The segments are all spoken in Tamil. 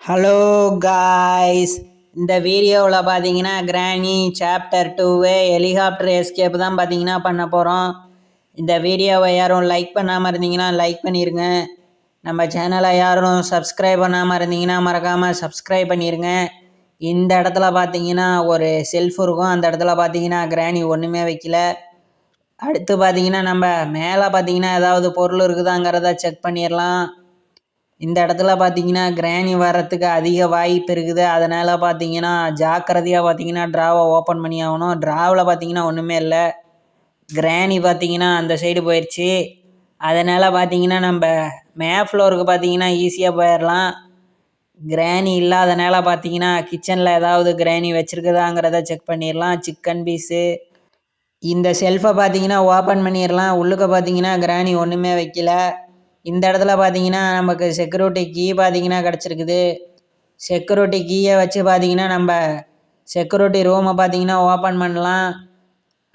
ஹலோ காய்ஸ், இந்த வீடியோவில் பார்த்தீங்கன்னா கிராணி சாப்டர் 2 ஹெலிகாப்டர் எஸ்கேப் தான் பார்த்தீங்கன்னா பண்ண போகிறோம். இந்த வீடியோவை யாரும் லைக் பண்ணாமல் இருந்தீங்கன்னா லைக் பண்ணிடுங்க. நம்ம சேனலை யாரும் சப்ஸ்கிரைப் பண்ணாமல் இருந்தீங்கன்னா மறக்காமல் சப்ஸ்கிரைப் பண்ணிடுங்க. இந்த இடத்துல பார்த்தீங்கன்னா ஒரு செல்ஃப் இருக்கும். அந்த இடத்துல பார்த்தீங்கன்னா கிராணி ஒன்றுமே வைக்கல. அடுத்து பார்த்தீங்கன்னா நம்ம மேலே பார்த்தீங்கன்னா ஏதாவது பொருள் இருக்குதாங்கிறத செக் பண்ணிடலாம். இந்த இடத்துல பார்த்தீங்கன்னா கிராணி வர்றதுக்கு அதிக வாய்ப்பு இருக்குது. அதனால் பார்த்தீங்கன்னா ஜாக்கிரதையாக பார்த்தீங்கன்னா ட்ராவை ஓப்பன் பண்ணி ஆகணும். ட்ராவில் பார்த்தீங்கன்னா ஒன்றுமே இல்லை. கிராணி பார்த்தீங்கன்னா அந்த சைடு போயிடுச்சு. அதனால் பார்த்தீங்கன்னா நம்ம ஃப்ளோருக்கு பார்த்தீங்கன்னா ஈஸியாக போயிடலாம். கிராணி இல்லாதனால பார்த்தீங்கன்னா கிச்சனில் ஏதாவது கிராணி வச்சுருக்குதாங்கிறத செக் பண்ணிடலாம். சிக்கன் பீஸு இந்த செல்ஃபை பார்த்தீங்கன்னா ஓப்பன் பண்ணிடலாம். உள்ளுக்க பார்த்தீங்கன்னா கிராணி ஒன்றுமே வைக்கல. இந்த இடத்துல பார்த்தீங்கன்னா நமக்கு செக்யூரிட்டி கீ பார்த்தீங்கன்னா கிடச்சிருக்குது. செக்யூரிட்டி கீயை வச்சு பார்த்தீங்கன்னா நம்ம செக்யூரிட்டி ரூமை பார்த்தீங்கன்னா ஓப்பன் பண்ணலாம்.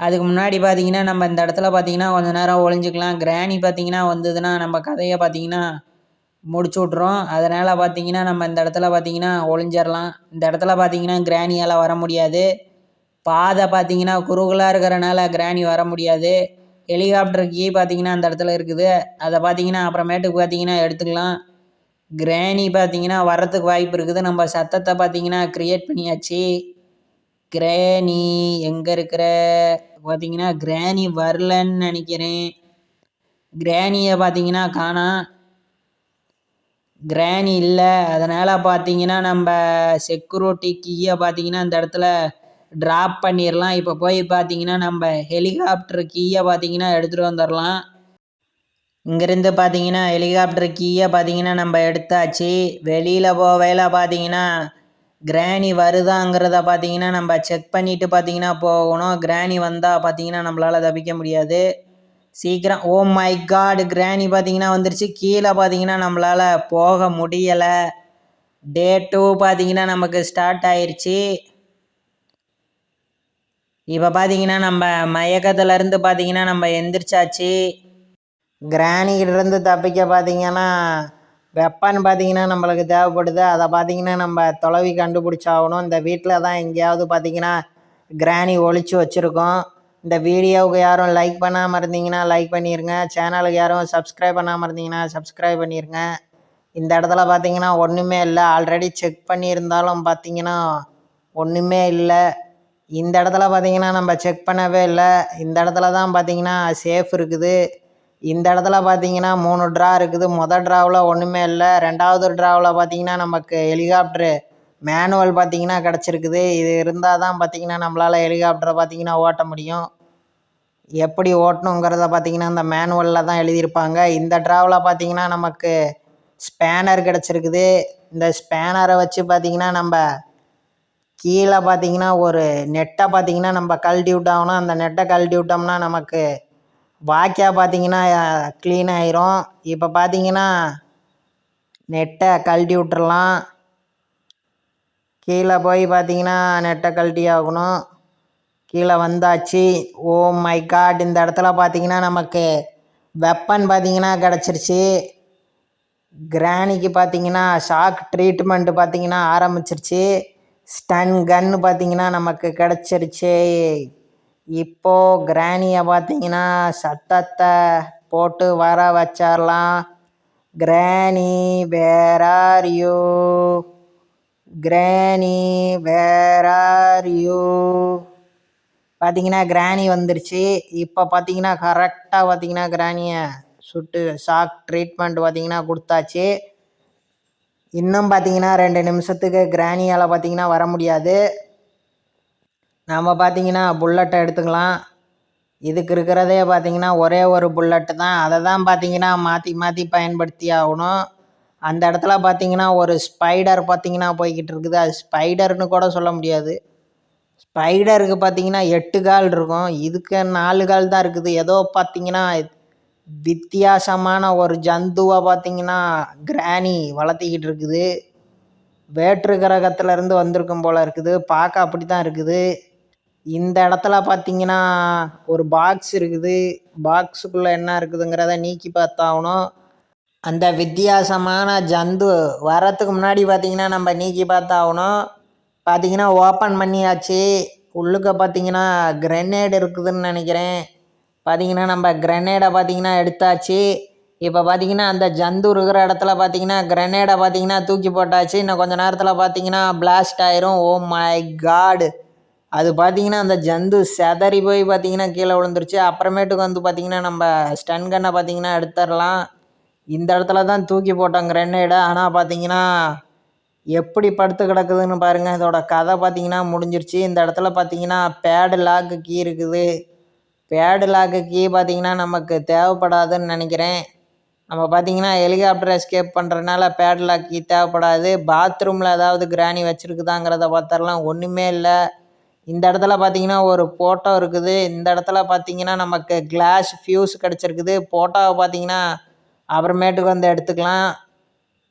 அதுக்கு முன்னாடி பார்த்தீங்கன்னா நம்ம இந்த இடத்துல பார்த்தீங்கன்னா கொஞ்சம் நேரம் ஒளிஞ்சிக்கலாம். கிராணி பார்த்தீங்கன்னா வந்ததுன்னா நம்ம கதையை பார்த்தீங்கன்னா முடிச்சு விட்றோம். அதனால் பார்த்தீங்கன்னா நம்ம இந்த இடத்துல பார்த்தீங்கன்னா ஒளிஞ்சிடலாம். இந்த இடத்துல பார்த்தீங்கன்னா கிராணியால் வர முடியாது. பாதை பார்த்தீங்கன்னா குறுகலாக இருக்கிறனால கிராணி வர முடியாது. ஹெலிகாப்டர் கீ பார்த்தீங்கன்னா அந்த இடத்துல இருக்குது. அதை பார்த்தீங்கன்னா அப்புறமேட்டுக்கு பார்த்தீங்கன்னா எடுத்துக்கலாம். கிராணி பார்த்தீங்கன்னா வர்றதுக்கு வாய்ப்பு இருக்குது. நம்ம சத்தத்தை பார்த்தீங்கன்னா க்ரியேட் பண்ணியாச்சு. கிராணி எங்கே இருக்கிற பார்த்தீங்கன்னா கிராணி வரலன்னு நினைக்கிறேன். கிராணியை பார்த்தீங்கன்னா காணோம். கிராணி இல்லை. அதனால் பார்த்தீங்கன்னா நம்ம செக்யூரிட்டி கீயை பார்த்தீங்கன்னா இந்த இடத்துல ட்ராப் பண்ணிடலாம். இப்போ போய் பார்த்தீங்கன்னா நம்ம ஹெலிகாப்டர் கீயை பார்த்தீங்கன்னா எடுத்துகிட்டு வந்துடலாம். இங்கேருந்து பார்த்தீங்கன்னா ஹெலிகாப்டர் கீயை பார்த்தீங்கன்னா நம்ம எடுத்தாச்சு. வெளியில் போகையில் பார்த்தீங்கன்னா கிராணி வருதாங்கிறத பார்த்தீங்கன்னா நம்ம செக் பண்ணிவிட்டு பார்த்தீங்கன்னா போகணும். கிராணி வந்தால் பார்த்தீங்கன்னா நம்மளால் தப்பிக்க முடியாது. சீக்கிரம் ஓ மை காட், கிராணி பார்த்தீங்கன்னா வந்துருச்சு. கீழே பார்த்தீங்கன்னா நம்மளால் போக முடியலை. டே 2 பார்த்தீங்கன்னா நமக்கு ஸ்டார்ட் ஆயிடுச்சு. இப்போ பார்த்தீங்கன்னா நம்ம மயக்கத்துலேருந்து பார்த்தீங்கன்னா நம்ம எந்திரிச்சாச்சு. கிராணிக்கிட்டேருந்து தப்பிக்க பார்த்தீங்கன்னா வெப்பன் பார்த்தீங்கன்னா நம்மளுக்கு தேவைப்படுது. அதை பார்த்தீங்கன்னா நம்ம தொலைவி கண்டுபிடிச்சாகணும். இந்த வீட்டில் தான் எங்கேயாவது பார்த்தீங்கன்னா கிராணி ஒழிச்சு வச்சுருக்கோம். இந்த வீடியோவுக்கு யாரும் லைக் பண்ணாமல் இருந்தீங்கன்னா லைக் பண்ணிடுங்க. சேனலுக்கு யாரும் சப்ஸ்கிரைப் பண்ணாமல் இருந்தீங்கன்னா சப்ஸ்கிரைப் பண்ணிடுங்க. இந்த இடத்துல பார்த்தீங்கன்னா ஒன்றுமே இல்லை. ஆல்ரெடி செக் பண்ணியிருந்தாலும் பார்த்தீங்கன்னா ஒன்றுமே இல்லை. இந்த இடத்துல பார்த்தீங்கன்னா நம்ம செக் பண்ணவே இல்லை. இந்த இடத்துல தான் பார்த்தீங்கன்னா சேஃப் இருக்குது. இந்த இடத்துல பார்த்தீங்கன்னா 3 ட்ரா இருக்குது. மொதல் ட்ராவில் ஒன்றுமே இல்லை. ரெண்டாவது ட்ராவில் பார்த்தீங்கன்னா நமக்கு ஹெலிகாப்டரு மேனுவல் பார்த்தீங்கன்னா கிடச்சிருக்குது. இது இருந்தால் தான் பார்த்தீங்கன்னா நம்மளால் ஹெலிகாப்டரை பார்த்தீங்கன்னா ஓட்ட முடியும். எப்படி ஓட்டணுங்கிறத பார்த்தீங்கன்னா இந்த மேனுவலில் தான் எழுதியிருப்பாங்க. இந்த ட்ராவில் பார்த்தீங்கன்னா நமக்கு ஸ்பேனர் கிடச்சிருக்குது. இந்த ஸ்பேனரை வச்சு பார்த்தீங்கன்னா நம்ம கீழே பார்த்தீங்கன்னா ஒரு நெட்டை பார்த்தீங்கன்னா நம்ம கழட்டி விட்டாகணும். அந்த நெட்டை கழட்டி விட்டோம்னா நமக்கு வாக்கியா பார்த்தீங்கன்னா க்ளீன் ஆயிரும். இப்போ பார்த்தீங்கன்னா நெட்டை கழட்டி விட்டுறலாம். கீழே போய் பார்த்தீங்கன்னா நெட்டை கழட்டி ஆகணும். கீழே வந்தாச்சு. ஓ மை காட், இந்த இடத்துல பார்த்தீங்கன்னா நமக்கு வெப்பன் பார்த்தீங்கன்னா கிடச்சிருச்சு. கிராணிக்கு பார்த்தீங்கன்னா ஷாக் ட்ரீட்மெண்ட் பார்த்தீங்கன்னா ஆரம்பிச்சிருச்சு. ஸ்டன் கன்னு பார்த்தீங்கன்னா நமக்கு கிடச்சிருச்சு. இப்போது கிராணியை பார்த்தீங்கன்னா சத்தத்தை போட்டு வர வச்சிடலாம். கிராணி வேர் ஆர் யூ, கிராணி வேர் ஆர் யூ. பார்த்தீங்கன்னா கிராணி வந்துருச்சு. இப்போ பார்த்தீங்கன்னா கரெக்டாக பார்த்தீங்கன்னா கிராணியை சுட்டு ஷாக் ட்ரீட்மெண்ட் பார்த்தீங்கன்னா கொடுத்தாச்சு. இன்னும் பார்த்தீங்கன்னா 2 நிமிஷத்துக்கு கிராணியால் பார்த்தீங்கன்னா வர முடியாது. நம்ம பார்த்தீங்கன்னா புல்லட்டை எடுத்துக்கலாம். இதுக்கு இருக்கிறதே பார்த்தீங்கன்னா ஒரே ஒரு புல்லட்டு தான். அதை தான் பார்த்தீங்கன்னா மாற்றி மாற்றி பயன்படுத்தி ஆகணும். அந்த இடத்துல பார்த்தீங்கன்னா ஒரு ஸ்பைடர் பார்த்தீங்கன்னா போய்கிட்டு இருக்குது. அது ஸ்பைடர்னு கூட சொல்ல முடியாது. ஸ்பைடருக்கு பார்த்தீங்கன்னா 8 கால் இருக்கும். இதுக்கு 4 கால் தான் இருக்குது. ஏதோ பார்த்தீங்கன்னா வித்தியாசமான ஒரு ஜந்துவை பார்த்தீங்கன்னா கிராணி வளர்த்திக்கிட்டு இருக்குது. வேற்று கிரகத்துலேருந்து வந்திருக்கும் போல் இருக்குது. பார்க்க அப்படி தான் இருக்குது. இந்த இடத்துல பார்த்தீங்கன்னா ஒரு பாக்ஸ் இருக்குது. பாக்ஸுக்குள்ளே என்ன இருக்குதுங்கிறத நீக்கி பார்த்தாகணும். அந்த வித்தியாசமான ஜந்து வரத்துக்கு முன்னாடி பார்த்திங்கன்னா நம்ம நீக்கி பார்த்தாகணும். பார்த்திங்கன்னா ஓப்பன் பண்ணியாச்சு. உள்ளுக்க பார்த்திங்கன்னா கிரெனேட் இருக்குதுன்னு நினைக்கிறேன். பார்த்திங்கன்னா நம்ம கிரெனேடை பார்த்திங்கன்னா எடுத்தாச்சு. இப்போ பார்த்திங்கன்னா அந்த ஜந்து இருக்கிற இடத்துல பார்த்திங்கன்னா கிரெனேடை பார்த்திங்கன்னா தூக்கி போட்டாச்சு. இன்னும் கொஞ்சம் நேரத்தில் பார்த்திங்கன்னா பிளாஸ்ட் ஆயிரும். Oh my god! அது பார்த்திங்கன்னா அந்த ஜந்து செதறி போய் பார்த்திங்கன்னா கீழே விழுந்துருச்சு. அப்புறமேட்டுக்கு வந்து பார்த்திங்கன்னா நம்ம ஸ்டன் கன்னை பார்த்திங்கன்னா எடுத்துடலாம். இந்த இடத்துல தான் தூக்கி போட்டோம் கிரெனேடை. ஆனால் பார்த்திங்கன்னா எப்படி படுத்து கிடக்குதுன்னு பாருங்கள். இதோட கதை பார்த்திங்கன்னா முடிஞ்சிருச்சு. இந்த இடத்துல பார்த்திங்கன்னா பேடு லாக்கு கீ இருக்குது. பேடு லாக்கு கீ பார்த்திங்கன்னா நமக்கு தேவைப்படாதுன்னு நினைக்கிறேன். நம்ம பார்த்திங்கன்னா ஹெலிகாப்டர் எஸ்கேப் பண்ணுறதுனால பேடு லாக் கீ தேவைப்படாது. பாத்ரூமில் ஏதாவது கிராணி வச்சுருக்குதாங்கிறத பார்த்தரலாம். ஒன்றுமே இல்லை. இந்த இடத்துல பார்த்திங்கன்னா ஒரு ஃபோட்டோ இருக்குது. இந்த இடத்துல பார்த்திங்கன்னா நமக்கு கிளாஸ் ஃபியூஸ் கிடச்சிருக்குது. ஃபோட்டோவை பார்த்திங்கன்னா அப்புறமேட்டுக்கு வந்து எடுத்துக்கலாம்.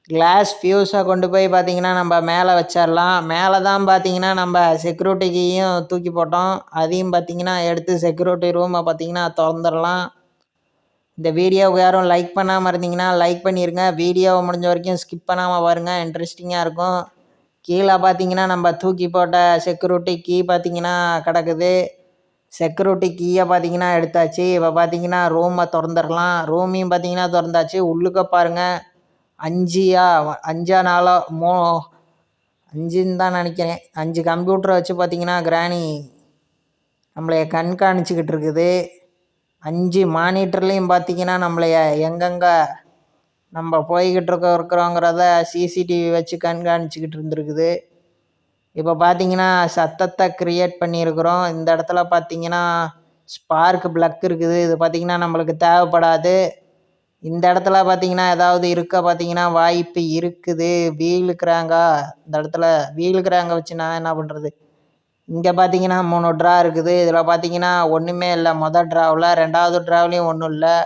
கிளாஸ் ஃபியூஸை கொண்டு போய் பார்த்திங்கன்னா நம்ம மேலே வச்சிடலாம். மேலே தான் பார்த்திங்கன்னா நம்ம செக்யூரிட்டி கீயும் தூக்கி போட்டோம். அதையும் பார்த்திங்கன்னா எடுத்து செக்யூரிட்டி ரூமை பார்த்திங்கன்னா திறந்துடலாம். இந்த வீடியோவுக்கு யாரும் லைக் பண்ணாமல் இருந்தீங்கன்னா லைக் பண்ணிடுங்க. வீடியோவை முடிஞ்ச வரைக்கும் ஸ்கிப் பண்ணாமல் பாருங்கள், இன்ட்ரெஸ்டிங்காக இருக்கும். கீழே பார்த்திங்கன்னா நம்ம தூக்கி போட்ட செக்யூரிட்டி கீ பார்த்திங்கன்னா கிடக்குது. செக்யூரிட்டி கீயை பார்த்திங்கன்னா எடுத்தாச்சு. இப்போ பார்த்திங்கன்னா ரூமை திறந்துடலாம். ரூமையும் பார்த்திங்கன்னா திறந்தாச்சு. உள்ளுக்க பாருங்கள் 5 4 5ன்னு தான் நினைக்கிறேன். 5 கம்ப்யூட்டரை வச்சு பார்த்திங்கன்னா கிராணி நம்மளைய கண்காணிச்சிக்கிட்டு இருக்குது. 5 மானிட்டர்லேயும் பார்த்திங்கன்னா நம்மளைய எங்கெங்கே நம்ம போய்கிட்டு இருக்கிறோங்கிறத சிசிடிவி வச்சு கண்காணிச்சிக்கிட்டு இருந்துருக்குது. இப்போ பார்த்திங்கன்னா சத்தத்தை க்ரியேட் பண்ணியிருக்கிறோம். இந்த இடத்துல பார்த்திங்கன்னா ஸ்பார்க் ப்ளக் இருக்குது. இது பார்த்திங்கன்னா நம்மளுக்கு தேவைப்படாது. இந்த இடத்துல பார்த்திங்கன்னா ஏதாவது இருக்க பார்த்திங்கன்னா வாய்ப்பு இருக்குது. வீல் கிராங்கா இந்த இடத்துல வீல் கிராங்கை வச்சு நான் என்ன பண்ணுறது? இங்கே பார்த்திங்கன்னா 3 ட்ரா இருக்குது. இதில் பார்த்திங்கன்னா ஒன்றுமே இல்லை. மொதல் ட்ராவில் 2வது ட்ராவ்லேயும் ஒன்றும் இல்லை.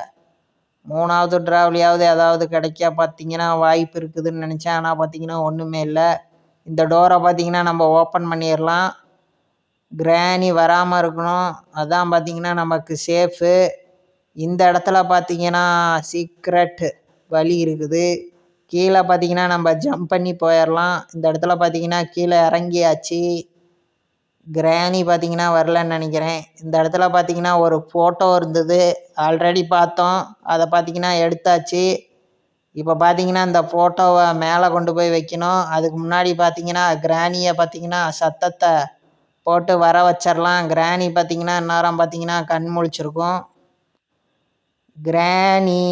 3வது ட்ராவ்லையாவது ஏதாவது கிடைக்க பார்த்திங்கன்னா வாய்ப்பு இருக்குதுன்னு நினச்சேன். ஆனால் பார்த்திங்கன்னா ஒன்றுமே இல்லை. இந்த டோரை பார்த்திங்கன்னா நம்ம ஓப்பன் பண்ணிடலாம். கிராணி வராமல் இருக்கணும், அதான் பார்த்திங்கன்னா நமக்கு சேஃபு. இந்த இடத்துல பார்த்திங்கன்னா சீக்ரெட் வழி இருக்குது. கீழே பார்த்திங்கன்னா நம்ம ஜம்ப் பண்ணி போயிடலாம். இந்த இடத்துல பார்த்திங்கன்னா கீழே இறங்கியாச்சு. கிராணி பார்த்திங்கன்னா வரலன்னு நினைக்கிறேன். இந்த இடத்துல பார்த்திங்கன்னா ஒரு ஃபோட்டோ இருந்தது, ஆல்ரெடி பார்த்தோம். அதை பார்த்திங்கன்னா எடுத்தாச்சு. இப்போ பார்த்திங்கன்னா இந்த ஃபோட்டோவை மேலே கொண்டு போய் வைக்கணும். அதுக்கு முன்னாடி பார்த்திங்கன்னா கிராணியை பார்த்திங்கன்னா சத்தத்தை போட்டு வர வச்சிடலாம். கிராணி பார்த்திங்கன்னா இந்நேரம் பார்த்திங்கன்னா கண் முழிச்சிருக்கும். கிராணி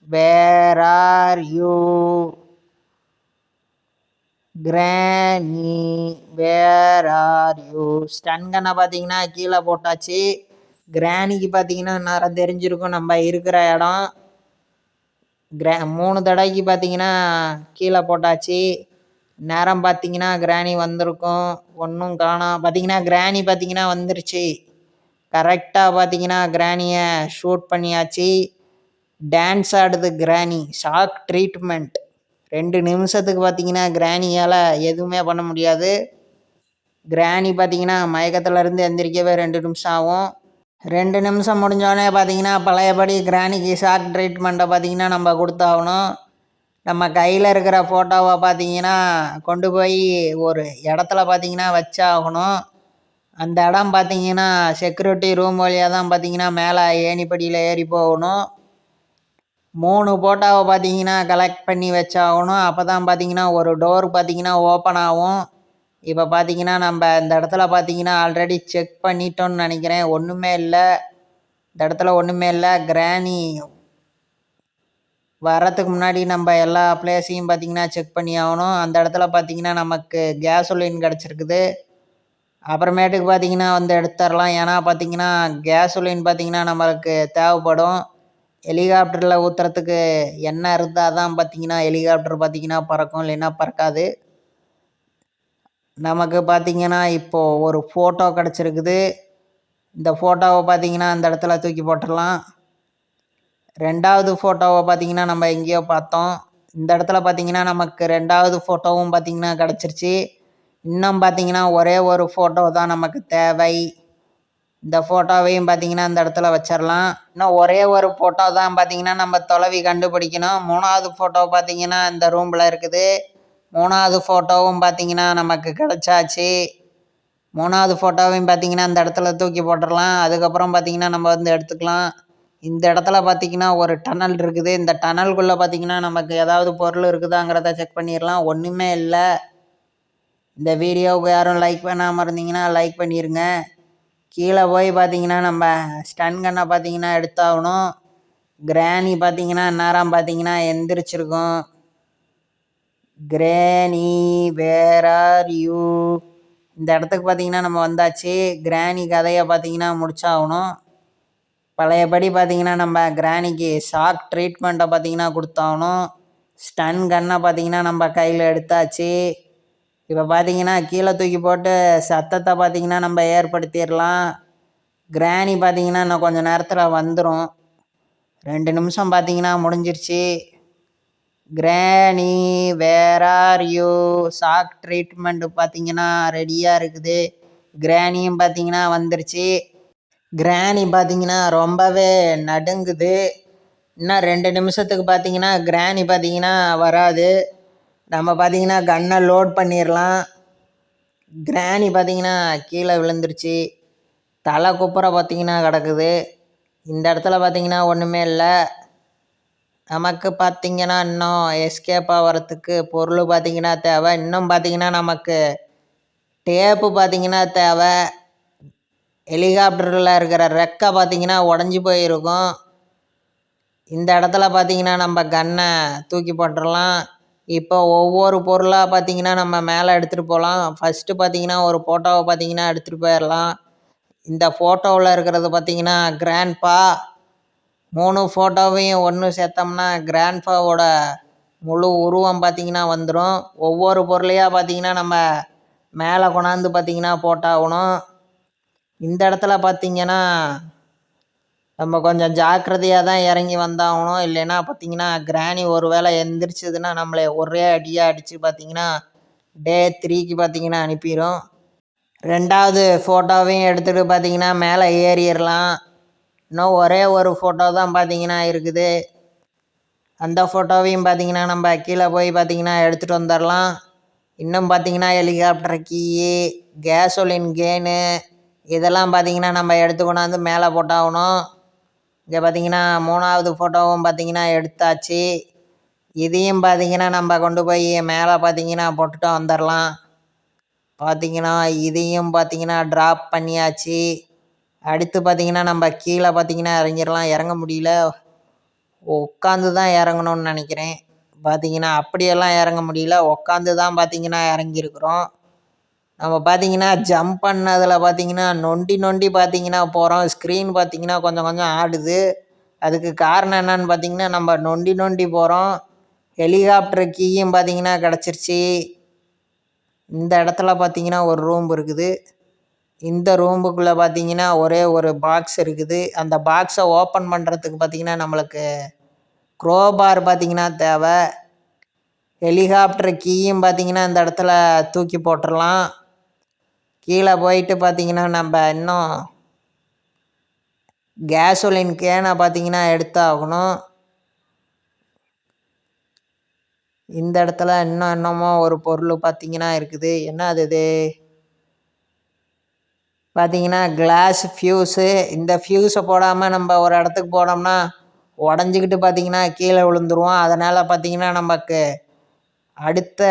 வேர் ஆர் யூ? கிராணி வேர் ஆர் யூ? ஸ்டன் கன்னை பார்த்திங்கன்னா கீழே போட்டாச்சு. கிராணிக்கு பார்த்திங்கன்னா நேரம் தெரிஞ்சிருக்கும் நம்ம இருக்கிற இடம். 3 தடவைக்கு பார்த்திங்கன்னா கீழே போட்டாச்சு. நேரம் பார்த்திங்கன்னா கிராணி வந்திருக்கும். ஒன்றும் காணோம். பார்த்திங்கன்னா கிராணி பார்த்திங்கன்னா வந்துருச்சு. கரெக்டாக பார்த்திங்கன்னா கிராணியை ஷூட் பண்ணியாச்சு. டான்ஸ் ஆடுது கிராணி. Shock treatment. 2 நிமிஷத்துக்கு பார்த்திங்கன்னா கிராணியால் எதுவுமே பண்ண முடியாது. கிராணி பார்த்திங்கன்னா மயக்கத்துலேருந்து எந்திரிக்கவே 2 நிமிஷம் ஆகும். 2 நிமிஷம் முடிஞ்சோடனே பார்த்திங்கன்னா பழையபடி கிராணிக்கு ஷாக் ட்ரீட்மெண்ட்டை பார்த்திங்கன்னா நம்ம கொடுத்தாகணும். நம்ம கையில் இருக்கிற ஃபோட்டோவை பார்த்திங்கன்னா கொண்டு போய் ஒரு இடத்துல பார்த்திங்கன்னா வச்சாகணும். அந்த இடம் பார்த்திங்கன்னா செக்யூரிட்டி ரூம் வழியாக தான் பார்த்திங்கன்னா மேலே ஏணிப்படியில் ஏறி போகணும். 3 ஃபோட்டோவை பார்த்திங்கன்னா கலெக்ட் பண்ணி வச்சாகணும். அப்போ தான் பார்த்திங்கன்னா ஒரு டோர் பார்த்திங்கன்னா ஓப்பன் ஆகும். இப்போ பார்த்திங்கன்னா நம்ம இந்த இடத்துல பார்த்திங்கன்னா ஆல்ரெடி செக் பண்ணிட்டோன்னு நினைக்கிறேன். ஒன்றுமே இல்லை. இந்த இடத்துல ஒன்றுமே இல்லை. கிராணி வரத்துக்கு முன்னாடி நம்ம எல்லா பிளேஸையும் பார்த்திங்கன்னா செக் பண்ணி ஆகணும். அந்த இடத்துல பார்த்திங்கன்னா நமக்கு கேஸோலின் கிடச்சிருக்குது. அப்புறமேட்டுக்கு பார்த்திங்கன்னா வந்து எடுத்துடலாம். ஏன்னா பார்த்திங்கன்னா கேஸோலின் பார்த்திங்கன்னா நம்மளுக்கு தேவைப்படும். ஹெலிகாப்டரில் ஊற்றுறதுக்கு எண்ணெய் இருந்தால் தான் பார்த்திங்கன்னா ஹெலிகாப்டர் பார்த்திங்கன்னா பறக்கும், இல்லைன்னா பறக்காது. நமக்கு பார்த்திங்கன்னா இப்போது ஒரு ஃபோட்டோ கிடச்சிருக்குது. இந்த ஃபோட்டோவை பார்த்திங்கன்னா அந்த இடத்துல தூக்கி போட்டுடலாம். 2வது ஃபோட்டோவை பார்த்திங்கன்னா நம்ம எங்கேயோ பார்த்தோம். இந்த இடத்துல பார்த்திங்கன்னா நமக்கு 2வது ஃபோட்டோவும் பார்த்திங்கன்னா கிடச்சிருச்சு. இன்னும் பார்த்திங்கன்னா ஒரே ஒரு ஃபோட்டோ தான் நமக்கு தேவை. இந்த ஃபோட்டோவையும் பார்த்தீங்கன்னா அந்த இடத்துல வச்சிடலாம். இன்னும் ஒரே ஒரு ஃபோட்டோ தான் பார்த்தீங்கன்னா நம்ம தொலைவி கண்டுபிடிக்கணும். 3வது ஃபோட்டோ பார்த்தீங்கன்னா இந்த ரூமில் இருக்குது. 3வது ஃபோட்டோவும் பார்த்தீங்கன்னா நமக்கு கிடச்சாச்சு. 3வது ஃபோட்டோவையும் பார்த்தீங்கன்னா அந்த இடத்துல தூக்கி போட்டுடலாம். அதுக்கப்புறம் பார்த்தீங்கன்னா நம்ம வந்து எடுத்துக்கலாம். இந்த இடத்துல பார்த்தீங்கன்னா ஒரு டனல் இருக்குது. இந்த டனலுக்குள்ளே பார்த்தீங்கன்னா நமக்கு ஏதாவது பொருள் இருக்குதாங்கிறத செக் பண்ணிடலாம். ஒன்றுமே இல்லை. இந்த வீடியோவுக்கு யாரும் லைக் பண்ணாமல் இருந்தீங்கன்னா லைக் பண்ணிடுங்க. கீழே போய் பார்த்தீங்கன்னா நம்ம ஸ்டன் கன்னை பார்த்தீங்கன்னா எடுத்தாகணும். கிராணி பார்த்தீங்கன்னா நேரம் பார்த்தீங்கன்னா எந்திரிச்சிருக்கும். கிராணி வேர் ஆர் யூ? இந்த இடத்துக்கு பார்த்தீங்கன்னா நம்ம வந்தாச்சு. கிராணி கதையை பார்த்தீங்கன்னா முடிச்சாகணும். பழையபடி பார்த்தீங்கன்னா நம்ம கிராணிக்கு ஷாக் ட்ரீட்மெண்ட்டை பார்த்தீங்கன்னா கொடுத்தாகணும். ஸ்டன் கன்னை பார்த்தீங்கன்னா நம்ம கையில் எடுத்தாச்சு. இப்போ பார்த்தீங்கன்னா கீழே தூக்கி போட்டு சத்தத்தை பார்த்தீங்கன்னா நம்ம ஏற்படுத்திடலாம். கிராணி பார்த்தீங்கன்னா இன்னும் கொஞ்சம் நேரத்தில் வந்துடும். 2 நிமிஷம் பார்த்தீங்கன்னா முடிஞ்சிருச்சு. Granny where are you? Shock treatment பார்த்தீங்கன்னா ரெடியாக இருக்குது. கிராணியும் பார்த்தீங்கன்னா வந்துருச்சு. கிராணி பார்த்தீங்கன்னா ரொம்பவே நடுங்குது. இன்னும் 2 நிமிஷத்துக்கு பார்த்தீங்கன்னா கிராணி பார்த்தீங்கன்னா வராது. நம்ம பார்த்தீங்கன்னா கன்னை லோட் பண்ணிடலாம். கிராணி பார்த்தீங்கன்னா கீழே விழுந்துருச்சு. தலை குப்புற பார்த்தீங்கன்னா கிடக்குது. இந்த இடத்துல பார்த்தீங்கன்னா ஒன்றுமே இல்லை. நமக்கு பார்த்தீங்கன்னா இன்னும் எஸ்கேப் ஆகிறதுக்கு பொருள் பார்த்தீங்கன்னா தேவை. இன்னும் பார்த்தீங்கன்னா நமக்கு டேப்பு பார்த்தீங்கன்னா தேவை. ஹெலிகாப்டரில் இருக்கிற ரெக்கை பார்த்தீங்கன்னா உடஞ்சி போயிருக்கும். இந்த இடத்துல பார்த்தீங்கன்னா நம்ம கன்னை தூக்கி போட்டுடலாம். இப்போ ஒவ்வொரு பொருளாக பார்த்தீங்கன்னா நம்ம மேலே எடுத்துகிட்டு போகலாம். ஃபஸ்ட்டு பார்த்தீங்கன்னா ஒரு ஃபோட்டோவை பார்த்தீங்கன்னா எடுத்துகிட்டு போயிடலாம். இந்த ஃபோட்டோவில் இருக்கிறது பார்த்தீங்கன்னா கிராண்ட்பா. 3 ஃபோட்டோவையும் ஒன்று சேர்த்தோம்னா கிராண்ட்பாவோட முழு உருவம் பார்த்தீங்கன்னா வந்துடும். ஒவ்வொரு பொருளையாக பார்த்தீங்கன்னா நம்ம மேலே கொண்டாந்து பார்த்தீங்கன்னா போட்டாகணும். இந்த இடத்துல பார்த்தீங்கன்னா நம்ம கொஞ்சம் ஜாக்கிரதையாக தான் இறங்கி வந்தாகணும். இல்லைன்னா பார்த்தீங்கன்னா கிராணி ஒரு வேளை எந்திரிச்சதுன்னா நம்மளை ஒரே அடியாக அடித்து பார்த்தீங்கன்னா டே 3க்கு பார்த்தீங்கன்னா அனுப்பிடும். 2வது ஃபோட்டோவையும் எடுத்துகிட்டு பார்த்தீங்கன்னா மேலே ஏறிடலாம். இன்னும் ஒரே ஒரு ஃபோட்டோ தான் பார்த்தீங்கன்னா இருக்குது. அந்த ஃபோட்டோவையும் பார்த்தீங்கன்னா நம்ம கீழே போய் பார்த்தீங்கன்னா எடுத்துகிட்டு வந்துடலாம். இன்னும் பார்த்தீங்கன்னா ஹெலிகாப்டர் கீயு, கேசோலின் கேனு இதெல்லாம் பார்த்தீங்கன்னா நம்ம எடுத்து கொண்டாந்து மேலே போட்டாகணும். இங்கே பார்த்தீங்கன்னா 3வது ஃபோட்டோவும் பார்த்தீங்கன்னா எடுத்தாச்சு. இதையும் பார்த்தீங்கன்னா நம்ம கொண்டு போய் மேலே பார்த்தீங்கன்னா போட்டுட்டு வந்துடலாம். பார்த்தீங்கன்னா இதையும் பார்த்தீங்கன்னா ட்ராப் பண்ணியாச்சு. அடுத்து பார்த்தீங்கன்னா நம்ம கீழே பார்த்தீங்கன்னா இறங்கிடலாம். இறங்க முடியல, உட்காந்து தான் இறங்கணும்னு நினைக்கிறேன். பார்த்தீங்கன்னா அப்படியெல்லாம் இறங்க முடியல, உட்காந்து தான் பார்த்தீங்கன்னா இறங்கியிருக்கிறோம். நம்ம பார்த்தீங்கன்னா ஜம்ப் பண்ணதில் பார்த்தீங்கன்னா நொண்டி நொண்டி பார்த்தீங்கன்னா போகிறோம். ஸ்க்ரீன் பார்த்தீங்கன்னா கொஞ்சம் கொஞ்சம் ஆடுது. அதுக்கு காரணம் என்னன்னு பார்த்தீங்கன்னா நம்ம நொண்டி நொண்டி போகிறோம். ஹெலிகாப்டர் கீயும் பார்த்தீங்கன்னா கிடச்சிருச்சு. இந்த இடத்துல பார்த்தீங்கன்னா ஒரு ரூம் இருக்குது. இந்த ரூமுக்குள்ளே பார்த்தீங்கன்னா ஒரே ஒரு பாக்ஸ் இருக்குது. அந்த பாக்ஸை ஓப்பன் பண்ணுறதுக்கு பார்த்தீங்கன்னா நம்மளுக்கு க்ரோபார் பார்த்தீங்கன்னா தேவை. ஹெலிகாப்டர் கீயும் பார்த்தீங்கன்னா இந்த இடத்துல தூக்கி போட்டுடலாம். கீழே போயிட்டு பார்த்தீங்கன்னா நம்ம இன்னும் கேசோலின் கேனை பார்த்தீங்கன்னா எடுத்தாகணும். இந்த இடத்துல என்னமோ ஒரு பொருள் பார்த்தீங்கன்னா இருக்குது. என்ன அது? இது பார்த்தீங்கன்னா கிளாஸ் ஃப்யூஸு. இந்த ஃப்யூஸை போடாமல் நம்ம ஒரு இடத்துக்கு போனோம்னா உடஞ்சிக்கிட்டு பார்த்தீங்கன்னா கீழே விழுந்துருவோம். அதனால் பார்த்தீங்கன்னா நமக்கு அடுத்த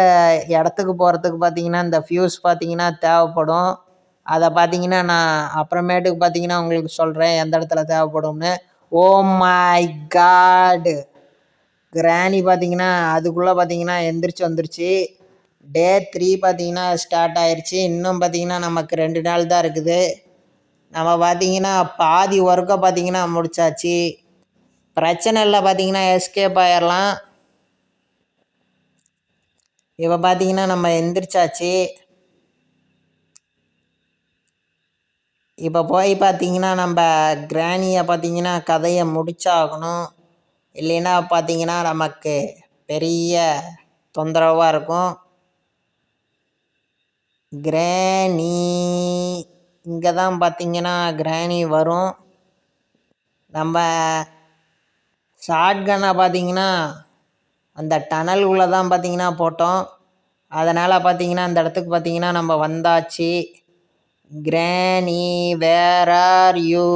இடத்துக்கு போகிறதுக்கு பார்த்தீங்கன்னா இந்த ஃப்யூஸ் பார்த்தீங்கன்னா தேவைப்படும். அதை பார்த்தீங்கன்னா நான் அப்புறமேட்டுக்கு பார்த்தீங்கன்னா உங்களுக்கு சொல்கிறேன் எந்த இடத்துல தேவைப்படும்னு. Oh my god! கிராணி பார்த்தீங்கன்னா அதுக்குள்ளே பார்த்தீங்கன்னா எந்திரிச்சு வந்துருச்சு. டே 3 பார்த்தீங்கன்னா ஸ்டார்ட் ஆயிடுச்சு. இன்னும் பார்த்தீங்கன்னா நமக்கு 2 நாள் தான் இருக்குது. நம்ம பார்த்தீங்கன்னா பாதி ஒர்க்கை பார்த்தீங்கன்னா முடிச்சாச்சு. பிரச்சனை இல்லை, பார்த்தீங்கன்னா எஸ்கேப் ஆயிடலாம். இப்போ பார்த்தீங்கன்னா நம்ம எந்திரிச்சாச்சு. இப்போ போய் பார்த்தீங்கன்னா நம்ம கிராணியை பார்த்தீங்கன்னா கதையை முடிச்சாகணும். இல்லைன்னா பார்த்தீங்கன்னா நமக்கு பெரிய தொந்தரவாக இருக்கும். கிராணி இங்கே தான் பார்த்தீங்கன்னா கிராணி வரும். நம்ம ஷாட்கன்னை பார்த்தீங்கன்னா அந்த டனலுக்குள்ளே தான் பார்த்தீங்கன்னா போட்டோம். அதனால் பார்த்தீங்கன்னா அந்த இடத்துக்கு பார்த்தீங்கன்னா நம்ம வந்தாச்சு. கிராணி வேர் ஆர் யூ?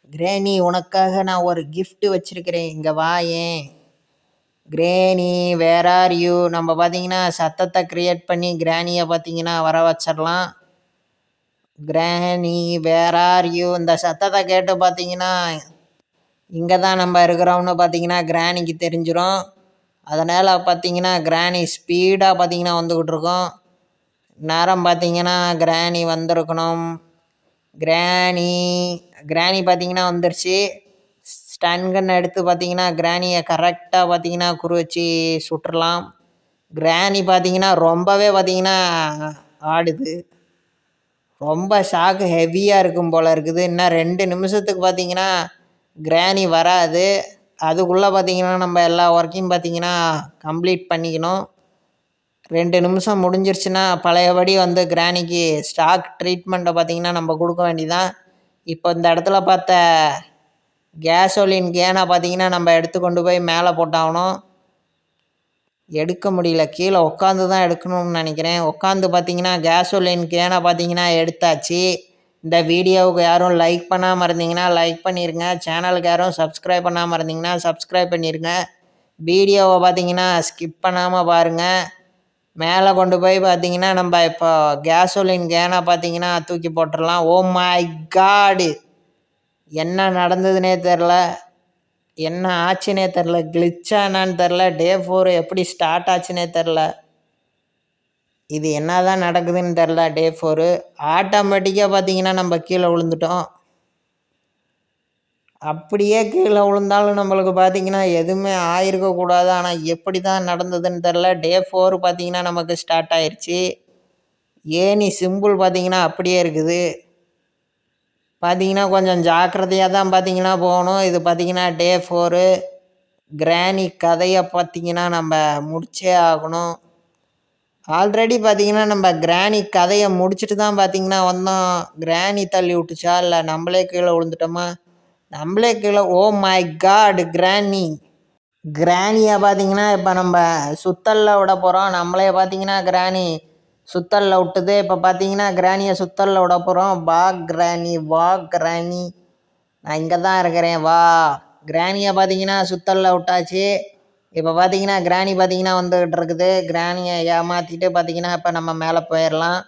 கிராணி உனக்காக நான் ஒரு gift வச்சிருக்கிறேன், இங்கே வாயேன். கிராணி வேர் ஆர் யூ? நம்ம பார்த்தீங்கன்னா சத்தத்தை க்ரியேட் பண்ணி கிராணியை பார்த்தீங்கன்னா வர வச்சிடலாம். கிராணி வேர் ஆர் யூ? இந்த சத்தத்தை கேட்டு பார்த்தீங்கன்னா இங்கே தான் நம்ம இருக்கிறோம்னு பார்த்தீங்கன்னா கிராணிக்கு தெரிஞ்சிடும். அதனால் பார்த்தீங்கன்னா கிராணி ஸ்பீடாக பார்த்தீங்கன்னா வந்துக்கிட்டு இருக்கோம். நேரம் பார்த்தீங்கன்னா கிராணி வந்திருக்கணும். கிராணி பார்த்தீங்கன்னா வந்துருச்சு. ஸ்டன் எடுத்து பார்த்தீங்கன்னா கிராணியை கரெக்டாக பார்த்தீங்கன்னா குறி வச்சு சுட்டுடலாம். கிராணி பார்த்தீங்கன்னா ரொம்பவே பார்த்தீங்கன்னா ஆடுது. ரொம்ப ஷாக்கு ஹெவியாக இருக்கும் போல் இருக்குது. இன்னும் 2 நிமிஷத்துக்கு பார்த்தீங்கன்னா கிராணி வராது. அதுக்குள்ளே பார்த்தீங்கன்னா நம்ம எல்லா ஒர்க்கையும் பார்த்தீங்கன்னா கம்ப்ளீட் பண்ணிக்கணும். 2 நிமிஷம் முடிஞ்சிருச்சுன்னா பழையபடி வந்து கிராணிக்கு ஸ்டாக் ட்ரீட்மெண்ட்டை பார்த்தீங்கன்னா நம்ம கொடுக்க வேண்டியதான். இப்போ இந்த இடத்துல பார்த்த கேசோலின் கேனை பார்த்தீங்கன்னா நம்ம எடுத்து கொண்டு போய் மேலே போட்டாகணும். எடுக்க முடியல, கீழே உட்காந்து தான் எடுக்கணும்னு நினைக்கிறேன். உட்காந்து பார்த்தீங்கன்னா கேசோலின் கேனை பார்த்தீங்கன்னா எடுத்தாச்சு. இந்த வீடியோவுக்கு யாரும் லைக் பண்ணாமல் இருந்தீங்கன்னா லைக் பண்ணிடுங்க. சேனலுக்கு யாரும் சப்ஸ்கிரைப் பண்ணாமல் இருந்தீங்கன்னா சப்ஸ்கிரைப் பண்ணிடுங்க. வீடியோவை பார்த்தீங்கன்னா ஸ்கிப் பண்ணாமல் பாருங்கள். மேலே கொண்டு போய் பார்த்தீங்கன்னா நம்ம இப்போ கேசோலின் கேனை பார்த்தீங்கன்னா தூக்கி போட்டுடலாம். ஓ மை காடு, என்ன நடந்ததுன்னே தெரில, என்ன ஆச்சுன்னே தெரில, கிளிச்சா என்னான்னு தெரில. டே 4 எப்படி ஸ்டார்ட் ஆச்சுன்னே தெரில. இது என்ன தான் நடக்குதுன்னு தெரில. டே 4 ஆட்டோமேட்டிக்காக பார்த்தீங்கன்னா நம்ம கீழே விழுந்துட்டோம். அப்படியே கீழே விழுந்தாலும் நம்மளுக்கு பார்த்தீங்கன்னா எதுவுமே ஆயிருக்கக்கூடாது. ஆனால் எப்படி தான் நடந்ததுன்னு தெரில. டே 4 பார்த்தீங்கன்னா நமக்கு ஸ்டார்ட் ஆயிடுச்சு. ஏனி சிம்பிள் பார்த்தீங்கன்னா அப்படியே இருக்குது. பார்த்தீங்கன்னா கொஞ்சம் ஜாக்கிரதையாக தான் பார்த்தீங்கன்னா போகணும். இது பார்த்தீங்கன்னா டே 4 கிராணி கதையை பார்த்தீங்கன்னா நம்ம முடிச்சே ஆகணும். ஆல்ரெடி பார்த்தீங்கன்னா நம்ம கிராணி கதையை முடிச்சுட்டு தான் பார்த்தீங்கன்னா வந்தோம். கிராணி தள்ளி விட்டுச்சா இல்லை நம்மளே கீழே விழுந்துட்டோமா? நம்மளே கீழே. ஓ மை காட், கிராணியை பார்த்தீங்கன்னா இப்போ நம்ம சுத்தலில் விட போகிறோம். நம்மளே பார்த்தீங்கன்னா கிராணி சுத்தலில் விட்டுது. இப்போ பார்த்தீங்கன்னா கிராணியை சுத்தலில் விட போகிறோம். வா கிராணி, வா கிராணி, நான் இங்கே தான் இருக்கிறேன், வா. கிராணியை பார்த்தீங்கன்னா சுத்தலில் விட்டாச்சு. இப்போ பார்த்தீங்கன்னா கிராணி பார்த்தீங்கன்னா வந்துக்கிட்டு இருக்குது. கிராணியை ஏமாற்றிட்டு பார்த்தீங்கன்னா இப்போ நம்ம மேலே போயிடலாம்.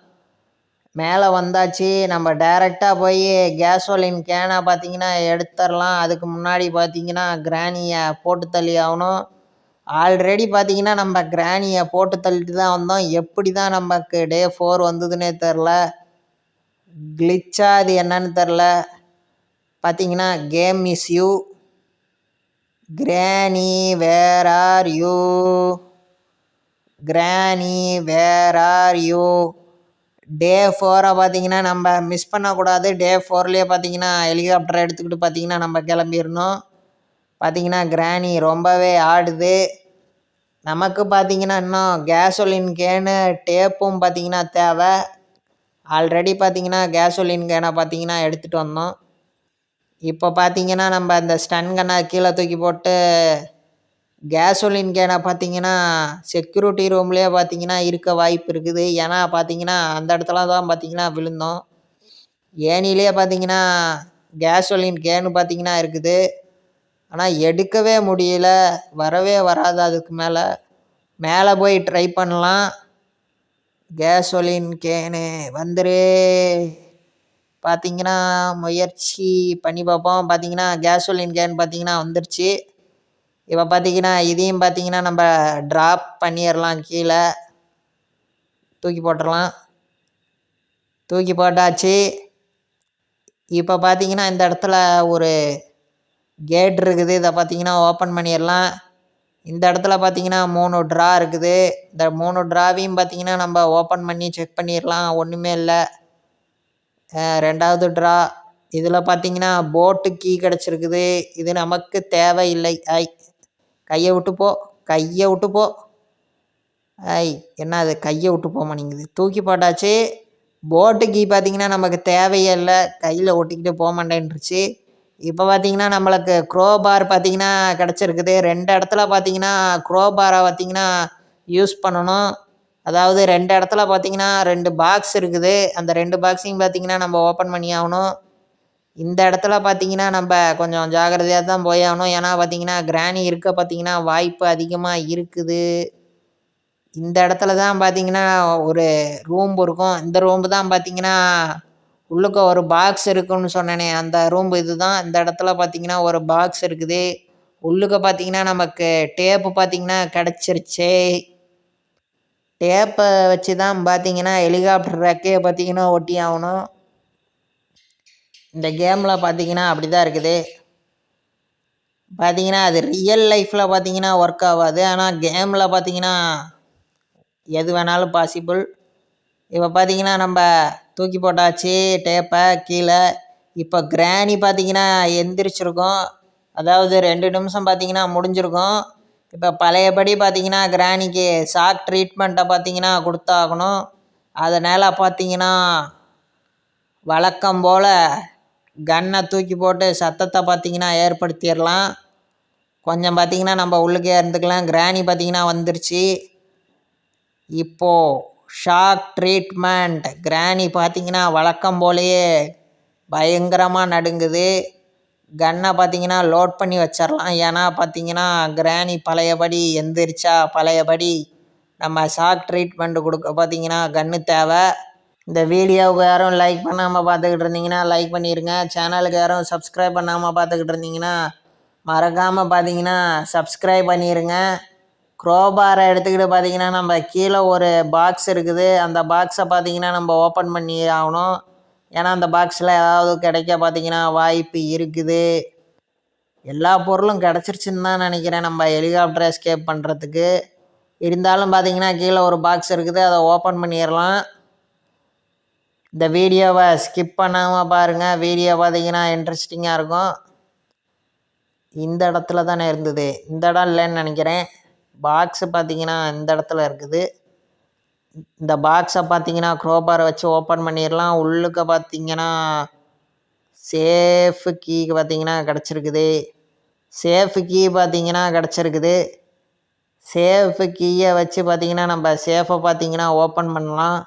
மேலே வந்தாச்சு. நம்ம டைரெக்டாக போய் கேசோலின் கேனை பார்த்தீங்கன்னா எடுத்துடலாம். அதுக்கு முன்னாடி பார்த்தீங்கன்னா கிராணியை போட்டு தள்ளி ஆகணும். ஆல்ரெடி பார்த்தீங்கன்னா நம்ம கிராணியை போட்டு தள்ளிட்டு தான் வந்தோம். எப்படி தான் நமக்கு டே 4 வந்ததுன்னே தெரில. கிளிச்சா அது என்னன்னு தெரில. பார்த்தீங்கன்னா கேம் இஸ் யூ. கிராணி வேர் ஆர் யூ? கிராணி வேர் ஆர் யூ? டே 4 பார்த்தீங்கன்னா நம்ம மிஸ் பண்ணக்கூடாது. டே 4லேயே பார்த்தீங்கன்னா ஹெலிகாப்டரை எடுத்துக்கிட்டு பார்த்தீங்கன்னா நம்ம கிளம்பிடணும். பார்த்தீங்கன்னா கிராணி ரொம்பவே ஆடுது. நமக்கு பார்த்தீங்கன்னா இன்னும் கேசோலின் கேனு டேப்பும் பார்த்தீங்கன்னா தேவை. ஆல்ரெடி பார்த்தீங்கன்னா கேசோலின் கேனை பார்த்தீங்கன்னா எடுத்துகிட்டு வந்தோம். இப்போ பார்த்தீங்கன்னா நம்ம அந்த ஸ்டன் கன்னை கீழே தூக்கி போட்டு கேசோலின் கேனை பார்த்தீங்கன்னா செக்யூரிட்டி ரூம்லேயே பார்த்தீங்கன்னா இருக்க வாய்ப்பு இருக்குது. ஏன்னா பார்த்தீங்கன்னா அந்த இடத்துல தான் பார்த்தீங்கன்னா விழுந்தோம். ஏனிலே பார்த்தீங்கன்னா கேசோலின் கேனு பார்த்தீங்கன்னா இருக்குது. ஆனால் எடுக்கவே முடியல, வரவே வராது. அதுக்கு மேலே போய் ட்ரை பண்ணலாம். கேசோலின் கேனு வந்துரு. பார்த்தீங்கன்னா முயற்சி பண்ணி பார்ப்போம். பார்த்தீங்கன்னா கேசோலின் கேன் பார்த்தீங்கன்னா வந்துருச்சு. இப்போ பார்த்தீங்கன்னா இதையும் பார்த்தீங்கன்னா நம்ம ட்ராப் பண்ணிடலாம், கீழே தூக்கி போட்டுடலாம். தூக்கி போட்டாச்சு. இப்போ பார்த்தீங்கன்னா இந்த இடத்துல ஒரு கேட் இருக்குது. இதை பார்த்தீங்கன்னா ஓப்பன் பண்ணிடலாம். இந்த இடத்துல பார்த்தீங்கன்னா 3 ட்ரா இருக்குது. இந்த 3 ட்ராவையும் பார்த்தீங்கன்னா நம்ம ஓப்பன் பண்ணி செக் பண்ணிடலாம். ஒன்றுமே இல்லை. 2வது ட்ரா இதில் பார்த்தீங்கன்னா போட்டு கீ கிடச்சிருக்குது. இது நமக்கு தேவையில்லை. கையை விட்டு போ, கையை விட்டு போ. என்ன அது கையை விட்டு போக மாட்டேங்குது. தூக்கி போட்டாச்சு. போட்டுக்கு பார்த்தீங்கன்னா நமக்கு தேவையே இல்லை, கையில் ஒட்டிக்கிட்டு போக மாட்டேன்ருச்சு. இப்போ பார்த்தீங்கன்னா நம்மளுக்கு க்ரோபார் பார்த்தீங்கன்னா கிடச்சிருக்குது. 2 இடத்துல பார்த்தீங்கன்னா க்ரோபாரை பார்த்தீங்கன்னா யூஸ் பண்ணணும். அதாவது 2 இடத்துல பார்த்தீங்கன்னா 2 பாக்ஸ் இருக்குது. அந்த 2 பாக்ஸையும் பார்த்தீங்கன்னா நம்ம ஓப்பன் பண்ணி ஆகணும். இந்த இடத்துல பார்த்தீங்கன்னா நம்ம கொஞ்சம் ஜாக்கிரதையாக தான் போய் ஆகணும். ஏன்னா பார்த்தீங்கன்னா கிராணி இருக்க பார்த்தீங்கன்னா வாய்ப்பு அதிகமாக இருக்குது. இந்த இடத்துல தான் பார்த்தீங்கன்னா ஒரு ரூம் இருக்கும். இந்த ரூம்பு தான் பார்த்தீங்கன்னா உள்ளுக்க ஒரு பாக்ஸ் இருக்குன்னு சொன்னேனே, அந்த ரூம் இதுதான். இந்த இடத்துல பார்த்தீங்கன்னா ஒரு பாக்ஸ் இருக்குது. உள்ளுக்க பார்த்தீங்கன்னா நமக்கு டேப்பு பார்த்தீங்கன்னா கிடச்சிருச்சு. டேப்பை வச்சு தான் பார்த்தீங்கன்னா ஹெலிகாப்டர் ரெக்கையை பார்த்தீங்கன்னா ஒட்டி ஆகணும். இந்த கேமில் பார்த்தீங்கன்னா அப்படி தான் இருக்குது. பார்த்தீங்கன்னா அது ரியல் லைஃப்பில் பார்த்தீங்கன்னா ஒர்க் ஆகாது. ஆனால் கேமில் பார்த்தீங்கன்னா எது வேணாலும் பாசிபிள். இப்போ பார்த்தீங்கன்னா நம்ம தூக்கி போட்டாச்சு டேப்பை கீழே. இப்போ கிராணி பார்த்தீங்கன்னா எந்திரிச்சிருக்கோம். அதாவது 2 நிமிஷம் பார்த்தீங்கன்னா முடிஞ்சிருக்கும். இப்போ பழையபடி பார்த்தீங்கன்னா கிராணிக்கு ஷாக் ட்ரீட்மெண்ட்டை பார்த்தீங்கன்னா கொடுத்தாகணும். அதனால் பார்த்தீங்கன்னா வழக்கம் போல் கன்னை தூக்கி போட்டு சத்தத்தை பார்த்தீங்கன்னா ஏற்படுத்திடலாம். கொஞ்சம் பார்த்தீங்கன்னா நம்ம உள்ளுக்கே இருந்துக்கலாம். கிராணி பார்த்தீங்கன்னா வந்துருச்சு. இப்போது ஷாக் ட்ரீட்மெண்ட். கிராணி பார்த்தீங்கன்னா வழக்கம் போலேயே பயங்கரமாக நடுங்குது. கன்னை பார்த்தீங்கன்னா லோட் பண்ணி வச்சிடலாம். ஏன்னா பார்த்தீங்கன்னா கிராணி பழையபடி எந்திரிச்சா பழையபடி நம்ம ஷாக் ட்ரீட்மெண்ட் கொடுக்க பார்த்தீங்கன்னா கன்று தேவை. இந்த வீடியோவுக்கு யாரும் லைக் பண்ணாமல் பார்த்துக்கிட்டு இருந்தீங்கன்னா லைக் பண்ணிடுங்க. சேனலுக்கு யாரும் சப்ஸ்கிரைப் பண்ணாமல் பார்த்துக்கிட்டு இருந்தீங்கன்னா மறக்காமல் பார்த்தீங்கன்னா சப்ஸ்கிரைப் பண்ணிடுங்க. க்ரோபாரை எடுத்துக்கிட்டு பார்த்தீங்கன்னா நம்ம கீழே ஒரு பாக்ஸ் இருக்குது. அந்த பாக்ஸை பார்த்தீங்கன்னா நம்ம ஓப்பன் பண்ணி ஆகணும். ஏன்னா அந்த பாக்ஸில் ஏதாவது கிடைக்க பார்த்தீங்கன்னா வாய்ப்பு இருக்குது. எல்லா பொருளும் கிடச்சிருச்சுன்னு தான் நினைக்கிறேன் நம்ம ஹெலிகாப்டர் எஸ்கேப் பண்ணுறதுக்கு. இருந்தாலும் பார்த்தீங்கன்னா கீழே ஒரு பாக்ஸ் இருக்குது, அதை ஓப்பன் பண்ணிடலாம். இந்த வீடியோவை ஸ்கிப் பண்ணாமல் பாருங்கள். வீடியோ பார்த்தீங்கன்னா இன்ட்ரெஸ்டிங்காக இருக்கும். இந்த இடத்துல தானே இருந்தது, இந்த இடம் இல்லைன்னு நினைக்கிறேன். பாக்ஸு பார்த்தீங்கன்னா இந்த இடத்துல இருக்குது. இந்த பாக்ஸை பார்த்தீங்கன்னா க்ரோபாரை வச்சு ஓப்பன் பண்ணிடலாம். உள்ளுக்க பார்த்தீங்கன்னா சேஃபு கீக்கு பார்த்தீங்கன்னா கிடச்சிருக்குது. சேஃபு கீ பார்த்தீங்கன்னா கிடச்சிருக்குது. சேஃபு கீயை வச்சு பார்த்தீங்கன்னா நம்ம சேஃபை பார்த்தீங்கன்னா ஓப்பன் பண்ணலாம்.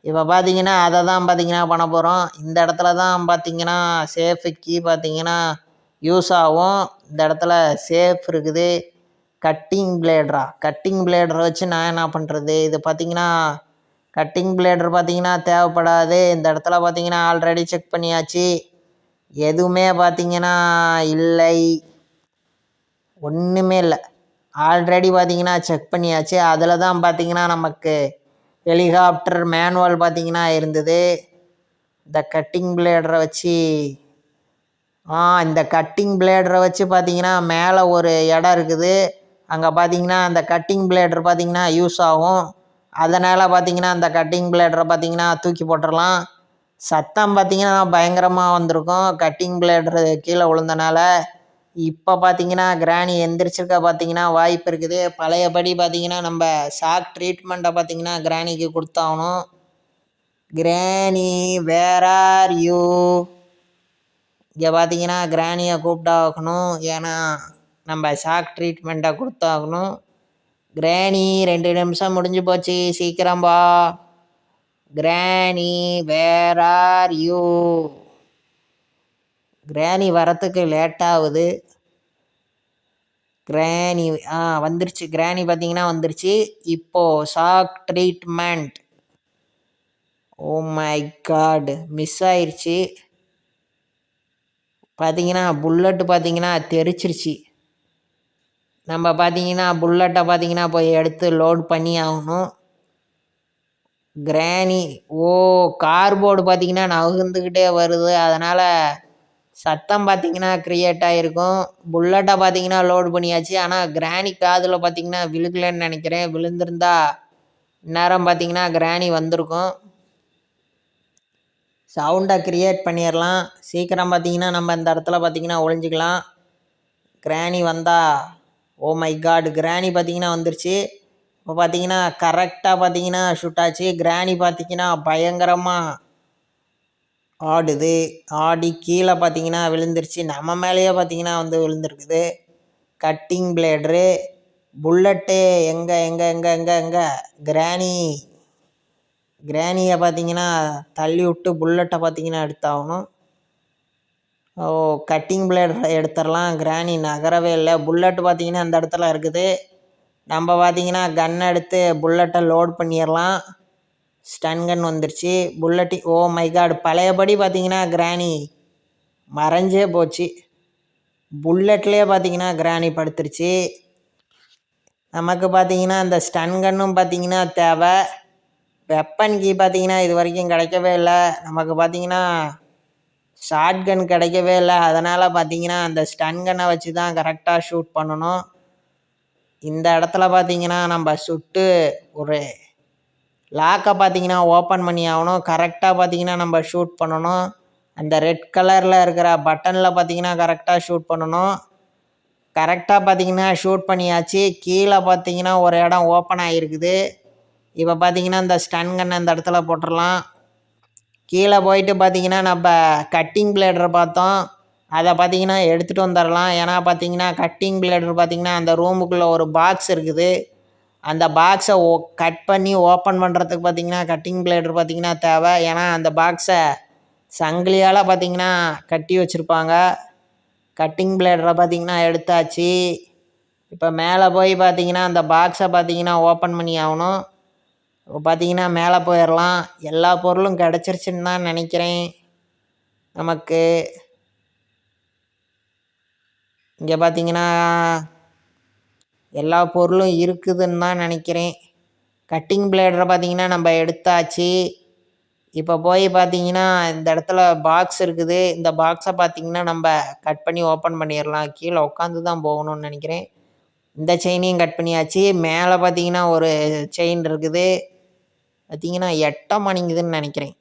இப்போ பார்த்தீங்கன்னா அதை தான் பார்த்தீங்கன்னா பண்ண போகிறோம். இந்த இடத்துல தான் பார்த்தீங்கன்னா சேஃபு கீ பார்த்தீங்கன்னா யூஸ் ஆகும். இந்த இடத்துல சேஃப் இருக்குது. கட்டிங் பிளேடரை வச்சு நான் என்ன பண்ணுறது? இது பார்த்தீங்கன்னா கட்டிங் பிளேடர் பார்த்தீங்கன்னா தேவைப்படாது. இந்த இடத்துல பார்த்தீங்கன்னா ஆல்ரெடி செக் பண்ணியாச்சு, எதுவுமே பார்த்தீங்கன்னா இல்லை, ஒன்றுமே இல்லை. ஆல்ரெடி பார்த்தீங்கன்னா செக் பண்ணியாச்சு. அதில் தான் பார்த்தீங்கன்னா நமக்கு ஹெலிகாப்டர் மேனுவல் பார்த்தீங்கன்னா இருந்தது. இந்த கட்டிங் பிளேடரை வச்சு இந்த கட்டிங் பிளேடரை வச்சு பார்த்தீங்கன்னா மேலே ஒரு இடம் இருக்குது. அங்கே பார்த்தீங்கன்னா அந்த கட்டிங் பிளேடர் பார்த்தீங்கன்னா யூஸ் ஆகும். அதனால் பார்த்தீங்கன்னா அந்த கட்டிங் பிளேடரை பார்த்தீங்கன்னா தூக்கி போட்டுடலாம். சத்தம் பார்த்தீங்கன்னா பயங்கரமாக வந்திருக்கும் கட்டிங் பிளேடரு கீழே விழுந்தனால. இப்போ பார்த்தீங்கன்னா கிராணி எந்திரிச்சிருக்க பார்த்தீங்கன்னா வாய்ப்பு இருக்குது. பழையபடி பார்த்தீங்கன்னா நம்ம ஷாக் ட்ரீட்மெண்ட்டை பார்த்தீங்கன்னா கிராணிக்கு கொடுத்தாகணும். கிராணி வேர் ஆர் யூ? இங்கே பார்த்தீங்கன்னா கிராணியை கூப்பிட்டாகணும். ஏன்னா நம்ம ஷாக் ட்ரீட்மெண்ட்டை கொடுத்தாகணும். கிராணி 2 நிமிஷம் முடிஞ்சு போச்சு, சீக்கிரம்பா. கிராணி வேர் ஆர் யூ? கிராணி வரத்துக்கு லேட்டாகுது. கிராணி வந்துருச்சு. கிராணி பார்த்தீங்கன்னா வந்துருச்சு. இப்போது shock treatment. Oh my god, miss ஆயிடுச்சு. பார்த்தீங்கன்னா புல்லட்டு பார்த்தீங்கன்னா தெரிச்சிருச்சு. நம்ம பார்த்தீங்கன்னா புல்லட்டை பார்த்தீங்கன்னா போய் எடுத்து லோட் பண்ணி ஆகணும். கிராணி கார்போர்டு பார்த்தீங்கன்னா நகர்ந்துக்கிட்டே வருது. அதனால் சத்தம் பார்த்தீங்கன்னா க்ரியேட் ஆகிருக்கும். புல்லட்டை பார்த்தீங்கன்னா லோடு பண்ணியாச்சு. ஆனால் கிராணி காதில் பார்த்தீங்கன்னா விழுகலைன்னு நினைக்கிறேன். விழுந்திருந்தா இந்நேரம் பார்த்தீங்கன்னா கிராணி வந்திருக்கும். சவுண்டை க்ரியேட் பண்ணிடலாம். சீக்கிரம் பார்த்தீங்கன்னா நம்ம இந்த இடத்துல பார்த்தீங்கன்னா ஒளிஞ்சிக்கலாம். கிராணி வந்தால் ஓ மை காட், கிராணி பார்த்தீங்கன்னா வந்துருச்சு. இப்போ பார்த்தீங்கன்னா கரெக்டாக பார்த்தீங்கன்னா ஷூட்டாச்சு. கிராணி பார்த்தீங்கன்னா பயங்கரமாக ஆடுது. ஆடி கீழே பார்த்தீங்கன்னா விழுந்துருச்சு. நம்ம மேலேயே பார்த்தீங்கன்னா வந்து விழுந்துருக்குது. கட்டிங் பிளேடரு புல்லட்டு எங்கே எங்கே எங்கே எங்கே எங்கே கிராணியை பார்த்தீங்கன்னா தள்ளி விட்டு புல்லட்டை பார்த்தீங்கன்னா எடுத்தாகணும். ஓ, கட்டிங் பிளேட் எடுத்துடலாம். கிராணி நகரவே இல்லை. புல்லட்டு பார்த்தீங்கன்னா அந்த இடத்துல இருக்குது. நம்ம பார்த்தீங்கன்னா கன் எடுத்து புல்லட்டை லோட் பண்ணிடலாம். ஸ்டன் கன் வந்துருச்சு. புல்லட்டி ஓ மை காட், பழையபடி பார்த்தீங்கன்னா கிராணி மறைஞ்சே போச்சு. புல்லட்லேயே பார்த்தீங்கன்னா கிராணி படுத்துருச்சு. நமக்கு பார்த்தீங்கன்னா இந்த ஸ்டன் கன்னும் பார்த்தீங்கன்னா தேவை. வெப்பன் கீ பார்த்தீங்கன்னா இது வரைக்கும் கிடைக்கவே இல்லை. நமக்கு பார்த்தீங்கன்னா ஷார்ட் கன் கிடைக்கவே இல்லை. அதனால் பார்த்தீங்கன்னா அந்த ஸ்டன் கன்னை வச்சு தான் கரெக்டாக ஷூட் பண்ணணும். இந்த இடத்துல பார்த்தீங்கன்னா நம்ம சுட்டு ஒரு லாக்கை பார்த்தீங்கன்னா ஓப்பன் பண்ணி ஆகணும். கரெக்டாக பார்த்தீங்கன்னா நம்ம ஷூட் பண்ணணும். அந்த ரெட் கலரில் இருக்கிற பட்டனில் பார்த்தீங்கன்னா கரெக்டாக ஷூட் பண்ணணும். கரெக்டாக பார்த்தீங்கன்னா ஷூட் பண்ணியாச்சு. கீழே பார்த்தீங்கன்னா ஒரு இடம் ஓப்பன் ஆகிருக்குது. இப்போ பார்த்தீங்கன்னா இந்த ஸ்டன் கன் அந்த இடத்துல போட்டுடலாம். கீழே போயிட்டு பார்த்தீங்கன்னா நம்ம கட்டிங் பிளேடரை பார்த்தோம். அதை பார்த்தீங்கன்னா எடுத்துகிட்டு வந்துடலாம். ஏன்னா பார்த்தீங்கன்னா கட்டிங் பிளேடர் பார்த்தீங்கன்னா அந்த ரூமுக்குள்ளே ஒரு பாக்ஸ் இருக்குது. அந்த பாக்ஸை கட் பண்ணி ஓப்பன் பண்ணுறதுக்கு பார்த்தீங்கன்னா கட்டிங் பிளேடர் பார்த்தீங்கன்னா தேவை. ஏன்னா அந்த பாக்ஸை சங்கிலியால் பார்த்தீங்கன்னா கட்டி வச்சுருப்பாங்க. கட்டிங் பிளேடரை பார்த்தீங்கன்னா எடுத்தாச்சு. இப்போ மேலே போய் பார்த்தீங்கன்னா அந்த பாக்ஸை பார்த்தீங்கன்னா ஓப்பன் பண்ணி ஆகணும். இப்போ பார்த்தீங்கன்னா மேலே போயிடலாம். எல்லா பொருளும் கிடச்சிருச்சுன்னு தான் நினைக்கிறேன். நமக்கு இங்கே பார்த்தீங்கன்னா எல்லா பொருளும் இருக்குதுன்னு தான் நினைக்கிறேன். கட்டிங் பிளேடரை பார்த்தீங்கன்னா நம்ம எடுத்தாச்சு. இப்போ போய் பார்த்தீங்கன்னா இந்த இடத்துல பாக்ஸ் இருக்குது. இந்த பாக்ஸை பார்த்தீங்கன்னா நம்ம கட் பண்ணி ஓப்பன் பண்ணிடலாம். கீழே உட்காந்து தான் போகணும்னு நினைக்கிறேன். இந்த செயினையும் கட் பண்ணியாச்சு. மேலே பார்த்தீங்கன்னா ஒரு செயின் இருக்குது. பார்த்தீங்கன்னா 8 மணிக்குதுன்னு நினைக்கிறேன்.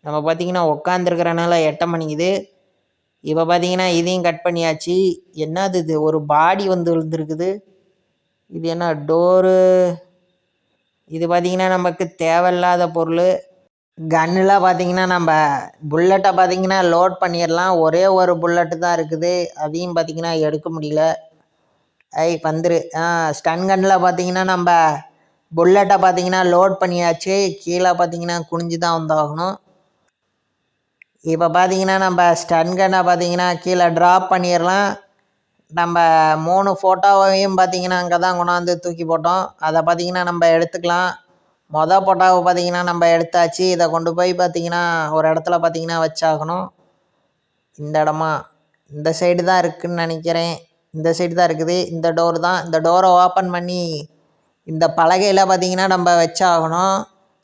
நம்ம பார்த்தீங்கன்னா உட்காந்துருக்கிறனால 8 மணிக்குது. இப்போ பார்த்தீங்கன்னா இதையும் கட் பண்ணியாச்சு. என்னது இது, ஒரு பாடி வந்து விழுந்துருக்குது. இது என்ன டோரு? இது பார்த்தீங்கன்னா நமக்கு தேவையில்லாத பொருள். கன்னில் பார்த்தீங்கன்னா நம்ம புல்லட்டை பார்த்தீங்கன்னா லோட் பண்ணிடலாம். ஒரே ஒரு புல்லட்டு தான் இருக்குது. அதையும் பார்த்தீங்கன்னா எடுக்க முடியல. வந்துரு. ஸ்டன் கன்னில் பார்த்தீங்கன்னா நம்ம புல்லட்டை பார்த்தீங்கன்னா லோட் பண்ணியாச்சு. கீழே பார்த்தீங்கன்னா குனிஞ்சு தான் வந்தாகணும். இப்போ பார்த்தீங்கன்னா நம்ம ஸ்டன் கன்னை பார்த்தீங்கன்னா கீழே ட்ராப் பண்ணிடலாம். நம்ம 3 ஃபோட்டோவையும் பார்த்தீங்கன்னா அங்கே தான் கொண்டாந்து தூக்கி போட்டோம். அதை பார்த்தீங்கன்னா நம்ம எடுத்துக்கலாம். மொதல் ஃபோட்டோவை பார்த்தீங்கன்னா நம்ம எடுத்தாச்சு. இதை கொண்டு போய் பார்த்தீங்கன்னா ஒரு இடத்துல பார்த்தீங்கன்னா வச்சாகணும். இந்த இடமா இந்த சைடு தான் இருக்குதுன்னு நினைக்கிறேன். இந்த சைடு தான் இருக்குது. இந்த டோர் தான். இந்த டோரை ஓப்பன் பண்ணி இந்த பலகையில் பார்த்தீங்கன்னா நம்ம வச்சாகணும்.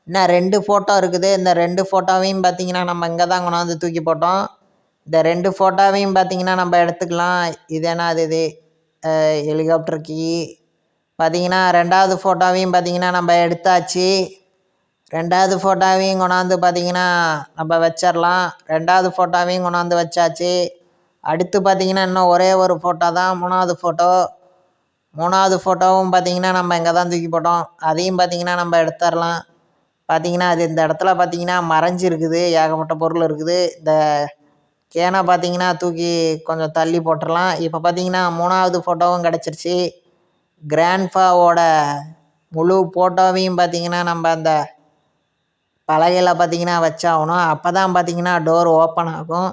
இன்னும் 2 ஃபோட்டோ இருக்குது. இந்த 2 ஃபோட்டோவையும் பார்த்தீங்கன்னா நம்ம இங்கே தான் கொண்டாந்து தூக்கி போட்டோம். இந்த 2 ஃபோட்டோவையும் பார்த்தீங்கன்னா நம்ம எடுத்துக்கலாம். இது என்ன இது ஹெலிகாப்டர் கீ. பார்த்தீங்கன்னா 2வது ஃபோட்டோவையும் பார்த்தீங்கன்னா நம்ம எடுத்தாச்சு. 2வது ஃபோட்டோவையும் கொண்டாந்து பார்த்தீங்கன்னா நம்ம வச்சிடலாம். 2வது ஃபோட்டோவையும் கொண்டாந்து வச்சாச்சு. அடுத்து பார்த்தீங்கன்னா இன்னும் ஒரே ஒரு ஃபோட்டோ தான், 3வது ஃபோட்டோ. 3வது ஃபோட்டோவும் பார்த்தீங்கன்னா நம்ம இங்கே தான் தூக்கி போட்டோம். அதையும் பார்த்தீங்கன்னா நம்ம எடுத்துடலாம். பார்த்தீங்கன்னா அது இந்த இடத்துல பார்த்தீங்கன்னா மறைஞ்சிருக்குது. ஏகப்பட்ட பொருள் இருக்குது. இந்த கேனை பார்த்தீங்கன்னா தூக்கி கொஞ்சம் தள்ளி போட்டுடலாம். இப்போ பார்த்தீங்கன்னா 3வது ஃபோட்டோவும் கிடச்சிருச்சு. கிராண்ட்ஃபாவோட முழு ஃபோட்டோவையும் பார்த்தீங்கன்னா நம்ம அந்த பலகையில் பார்த்தீங்கன்னா வச்சாகணும். அப்போ தான் பார்த்தீங்கன்னா டோர் ஓப்பன் ஆகும்.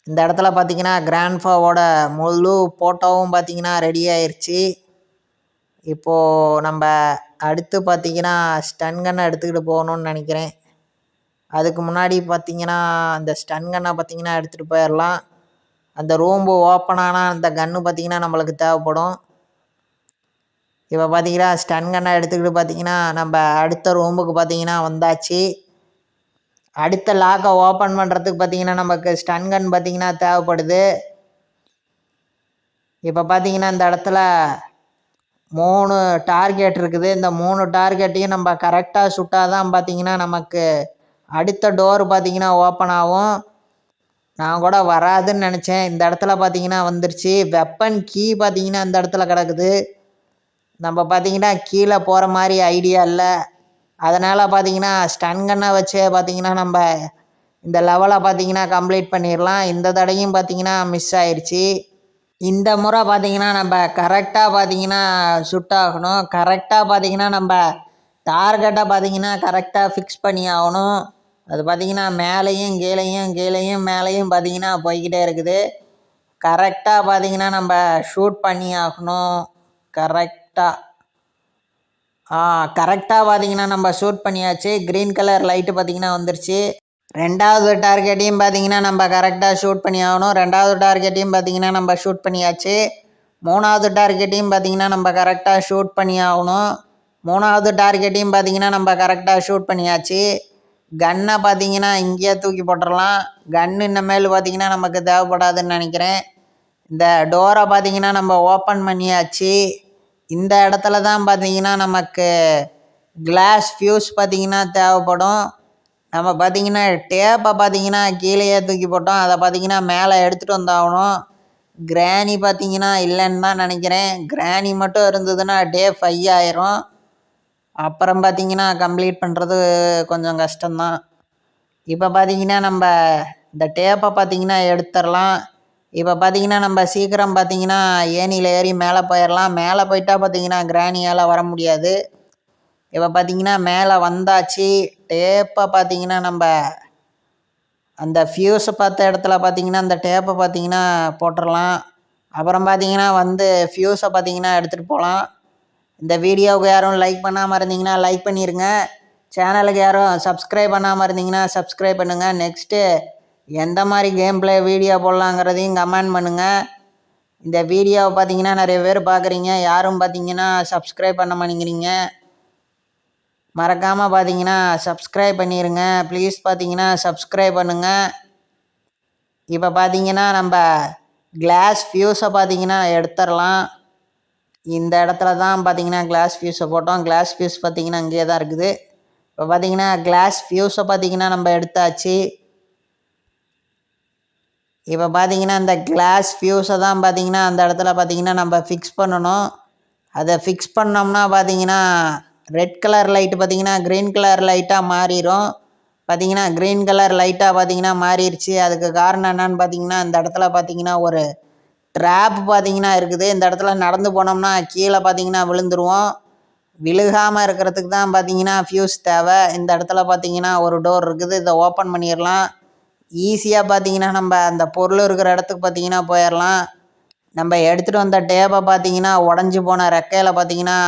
இந்த இடத்துல பார்த்தீங்கன்னா கிராண்ட்ஃபாவோட முழு ஃபோட்டோவும் பார்த்தீங்கன்னா ரெடி ஆயிடுச்சு. இப்போது நம்ம அடுத்து பார்த்தீங்கன்னா ஸ்டன் கன்னை எடுத்துக்கிட்டு போகணுன்னு நினைக்கிறேன். அதுக்கு முன்னாடி பார்த்தீங்கன்னா அந்த ஸ்டன் கன்னை பார்த்தீங்கன்னா எடுத்துகிட்டு போயிடலாம். அந்த ரூம்பு ஓப்பன் ஆனால் அந்த கன்று பார்த்தீங்கன்னா நம்மளுக்கு தேவைப்படும். இப்போ பார்த்தீங்கன்னா ஸ்டன் கன்னை எடுத்துக்கிட்டு பார்த்தீங்கன்னா நம்ம அடுத்த ரூமுக்கு பார்த்தீங்கன்னா வந்தாச்சு. அடுத்த லாக்கை ஓப்பன் பண்ணுறதுக்கு பார்த்தீங்கன்னா நமக்கு ஸ்டன் கன் பார்த்தீங்கன்னா தேவைப்படுது. இப்போ பார்த்தீங்கன்னா இந்த இடத்துல 3 டார்கெட் இருக்குது. இந்த 3 டார்கெட்டையும் நம்ம கரெக்டாக சுட்டால் தான் பார்த்தீங்கன்னா நமக்கு அடுத்த டோர் பார்த்தீங்கன்னா ஓப்பன் ஆகும். நான் கூட வராதுன்னு நினச்சேன். இந்த இடத்துல பார்த்தீங்கன்னா வந்துருச்சு. வெப்பன் கீ பார்த்தீங்கன்னா இந்த இடத்துல கிடக்குது. நம்ம பார்த்திங்கன்னா கீழே போகிற மாதிரி ஐடியா இல்லை. அதனால் பார்த்திங்கன்னா ஸ்டன் கன்னை வச்சே பார்த்திங்கன்னா நம்ம இந்த லெவலை பார்த்திங்கன்னா கம்ப்ளீட் பண்ணிடலாம். இந்த தடையும் பார்த்திங்கன்னா மிஸ் ஆயிடுச்சு. இந்த முறை பார்த்திங்கன்னா நம்ம கரெக்டாக பார்த்திங்கன்னா சுட்டாகணும். கரெக்டாக பார்த்திங்கன்னா நம்ம டார்கெட்டை பார்த்திங்கன்னா கரெக்டாக ஃபிக்ஸ் பண்ணி ஆகணும். அது பார்த்திங்கன்னா மேலேயும் கீழேயும் மேலேயும் பார்த்திங்கன்னா போய்கிட்டே இருக்குது. கரெக்டாக பார்த்திங்கன்னா நம்ம ஷூட் பண்ணி ஆகணும். கரெக்டாக பார்த்திங்கன்னா நம்ம ஷூட் பண்ணியாச்சு. க்ரீன் கலர் லைட்டு பார்த்திங்கன்னா வந்துருச்சு. ரெண்டாவது டார்கெட்டையும் பார்த்திங்கன்னா நம்ம கரெக்டாக ஷூட் பண்ணி ஆகணும். ரெண்டாவது டார்கெட்டையும் பார்த்திங்கன்னா நம்ம ஷூட் பண்ணியாச்சு. மூணாவது டார்கெட்டையும் பார்த்திங்கன்னா நம்ம கரெக்டாக ஷூட் பண்ணி ஆகணும். மூணாவது டார்கெட்டையும் பார்த்திங்கன்னா நம்ம கரெக்டாக ஷூட் பண்ணியாச்சு. கன்னை பார்த்திங்கன்னா இங்கேயே தூக்கி போட்டுடலாம். கன்று இனிமேல் பார்த்திங்கன்னா நமக்கு தேவைப்படாதுன்னு நினைக்கிறேன். இந்த டோரை பார்த்திங்கன்னா நம்ம ஓப்பன் பண்ணியாச்சு. இந்த இடத்துல தான் பார்த்திங்கன்னா நமக்கு கிளாஸ் ஃபியூஸ் பார்த்திங்கன்னா தேவைப்படும். நம்ம பார்த்திங்கன்னா டேப்பை பார்த்திங்கன்னா கீழேயே தூக்கி போட்டோம். அதை பார்த்திங்கன்னா மேலே எடுத்துகிட்டு வந்தாகணும். கிராணி பார்த்திங்கன்னா இல்லைன்னு தான் நினைக்கிறேன். கிராணி மட்டும் இருந்ததுன்னா டே 5 ஆயிரும். அப்புறம் பார்த்திங்கன்னா கம்ப்ளீட் பண்ணுறது கொஞ்சம் கஷ்டம்தான். இப்போ பார்த்திங்கன்னா நம்ம இந்த டேப்பை பார்த்திங்கன்னா எடுத்துடலாம். இப்போ பார்த்திங்கன்னா நம்ம சீக்கிரம் பார்த்திங்கன்னா ஏணியில் ஏறி மேலே போயிடலாம். மேலே போயிட்டா பார்த்திங்கன்னா கிராணியால் வர முடியாது. இப்போ பார்த்திங்கன்னா மேலே வந்தாச்சு. டேப்பை பார்த்திங்கன்னா நம்ம அந்த ஃபியூஸை பார்த்த இடத்துல பார்த்திங்கன்னா அந்த டேப்பை பார்த்திங்கன்னா போட்டுடலாம். அப்புறம் பார்த்திங்கன்னா வந்து ஃபியூஸை பார்த்திங்கன்னா எடுத்துகிட்டு போகலாம். இந்த வீடியோவுக்கு யாரும் லைக் பண்ணாமல் இருந்தீங்கன்னா லைக் பண்ணிடுங்க. சேனலுக்கு யாரும் சப்ஸ்கிரைப் பண்ணாமல் இருந்தீங்கன்னா சப்ஸ்கிரைப் பண்ணுங்கள். நெக்ஸ்ட்டு எந்த மாதிரி கேம் ப்ளே வீடியோ போடலாங்கிறதையும் கமெண்ட் பண்ணுங்கள். இந்த வீடியோவை பார்த்திங்கன்னா நிறைய பேர் பார்க்குறீங்க, யாரும் பார்த்திங்கன்னா சப்ஸ்கிரைப் பண்ண மாட்டேங்கிறீங்க. மறக்காமல் பார்த்திங்கன்னா சப்ஸ்கிரைப் பண்ணிடுங்க ப்ளீஸ். பார்த்திங்கன்னா சப்ஸ்கிரைப் பண்ணுங்கள். இப்போ பார்த்திங்கன்னா நம்ம கிளாஸ் ஃபியூஸை பார்த்திங்கன்னா எடுத்துடலாம். இந்த இடத்துல தான் பார்த்திங்கன்னா கிளாஸ் ஃபியூஸை போட்டோம். கிளாஸ் ஃபியூஸ் பார்த்திங்கன்னா இங்கே தான் இருக்குது. இப்போ பார்த்திங்கன்னா கிளாஸ் ஃபியூஸை பார்த்திங்கன்னா நம்ம எடுத்தாச்சு. இப்போ பார்த்திங்கன்னா இந்த கிளாஸ் ஃபியூஸை தான் பார்த்திங்கன்னா அந்த இடத்துல பார்த்திங்கன்னா நம்ம ஃபிக்ஸ் பண்ணணும். அதை ஃபிக்ஸ் பண்ணோம்னா பார்த்திங்கன்னா ரெட் கலர் லைட்டு பார்த்திங்கன்னா க்ரீன் கலர் லைட்டாக மாறிடும். பார்த்திங்கன்னா க்ரீன் கலர் லைட்டாக பார்த்திங்கன்னா மாறிடுச்சு. அதுக்கு காரணம் என்னன்னு பார்த்திங்கன்னா இந்த இடத்துல பார்த்திங்கன்னா ஒரு ட்ராப் பார்த்திங்கன்னா இருக்குது. இந்த இடத்துல நடந்து போனோம்னா கீழே பார்த்திங்கன்னா விழுந்துருவோம். விழுகாமல் இருக்கிறதுக்கு தான் பார்த்திங்கன்னா ஃபியூஸ் தேவை. இந்த இடத்துல பார்த்திங்கன்னா ஒரு டோர் இருக்குது. இதை ஓப்பன் பண்ணிடலாம். ஈஸியாக பார்த்திங்கன்னா நம்ம அந்த பொருள் இருக்கிற இடத்துக்கு பார்த்திங்கன்னா போயிடலாம். நம்ம எடுத்துகிட்டு வந்த டேப்பை பார்த்திங்கன்னா உடஞ்சி போன ரெக்கையில் பார்த்திங்கன்னா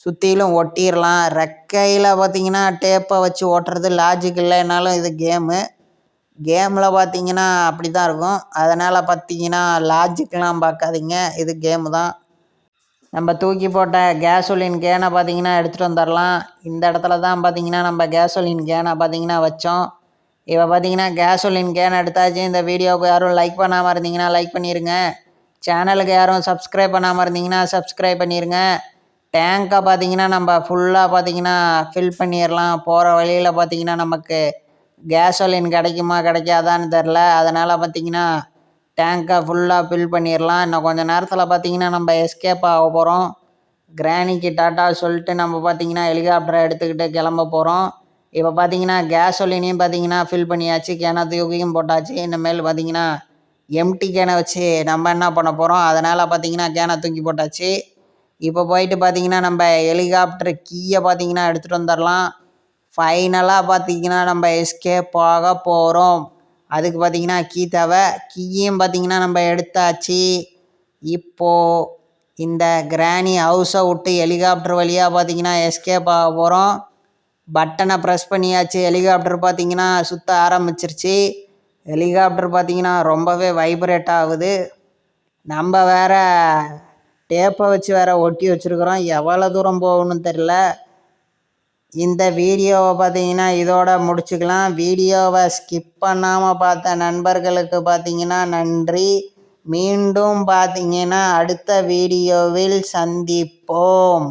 சுற்றிலும் ஒட்டிடலாம். ரெக்கையில் பார்த்திங்கன்னா டேப்பை வச்சு ஓட்டுறது லாஜிக் இல்லைனாலும் இது கேமில் பார்த்திங்கன்னா அப்படி தான் இருக்கும். அதனால் பார்த்திங்கன்னா லாஜிக்லாம் பார்க்காதீங்க, இது கேமு தான். நம்ம தூக்கி போட்ட கேசோலின் கேனை பார்த்திங்கன்னா எடுத்துகிட்டு வந்துடலாம். இந்த இடத்துல தான் பார்த்திங்கன்னா நம்ம கேசோலின் கேனை பார்த்திங்கன்னா வச்சோம். இப்போ பார்த்திங்கன்னா கேசோலின் கேன் எடுத்தாச்சு. இந்த வீடியோவுக்கு யாரும் லைக் பண்ணாமல் இருந்தீங்கன்னா லைக் பண்ணிடுங்க. சேனலுக்கு யாரும் சப்ஸ்கிரைப் பண்ணாமல் இருந்தீங்கன்னா சப்ஸ்கிரைப் பண்ணிடுங்க. டேங்கை பார்த்திங்கன்னா நம்ம ஃபுல்லாக பார்த்திங்கன்னா ஃபில் பண்ணிடலாம். போகிற வழியில் பார்த்திங்கன்னா நமக்கு கேசோலின் கிடைக்குமா கிடைக்காதான்னு தெரில. அதனால் பார்த்திங்கன்னா டேங்கை ஃபுல்லாக ஃபில் பண்ணிடலாம். இன்னும் கொஞ்சம் நேரத்தில் பார்த்திங்கன்னா நம்ம எஸ்கேப் ஆக போகிறோம். கிராணிக்கு டாட்டா சொல்லிட்டு நம்ம பார்த்திங்கன்னா ஹெலிகாப்டரை எடுத்துக்கிட்டு கிளம்ப போகிறோம். இப்போ பார்த்திங்கன்னா கேசோலினையும் பார்த்திங்கன்னா ஃபில் பண்ணியாச்சு. கேனை தூக்கியும் போட்டாச்சு. இனிமேல் பார்த்திங்கன்னா எம்டி கேனை வச்சு நம்ம என்ன பண்ண போகிறோம். அதனால் பார்த்திங்கன்னா கேனை தூக்கி போட்டாச்சு. இப்போ போயிட்டு பார்த்திங்கன்னா நம்ம ஹெலிகாப்டர் கீயை பார்த்திங்கன்னா எடுத்துகிட்டு வந்துடலாம். ஃபைனலாக பார்த்திங்கன்னா நம்ம எஸ்கேப் ஆக போகிறோம். அதுக்கு பார்த்திங்கன்னா கீ தேவை. கீயும் பார்த்திங்கன்னா நம்ம எடுத்தாச்சு. இப்போது இந்த கிராணி ஹவுஸை விட்டு ஹெலிகாப்டர் வழியாக பார்த்திங்கன்னா எஸ்கேப் ஆக போகிறோம். பட்டனை ப்ரெஸ் பண்ணியாச்சு. ஹெலிகாப்டர் பார்த்திங்கன்னா சுற்ற ஆரம்பிச்சிருச்சு. ஹெலிகாப்டர் பார்த்திங்கன்னா ரொம்பவே வைப்ரேட் ஆகுது. நம்ம வேறு டேப்பை வச்சு வேறு ஒட்டி வச்சுருக்குறோம். எவ்வளோ தூரம் போகணும்னு தெரில. இந்த வீடியோவை பார்த்திங்கன்னா இதோட முடிச்சுக்கலாம். வீடியோவை ஸ்கிப் பண்ணாமல் பார்த்த நண்பர்களுக்கு பார்த்திங்கன்னா நன்றி. மீண்டும் பார்த்திங்கன்னா அடுத்த வீடியோவில் சந்திப்போம்.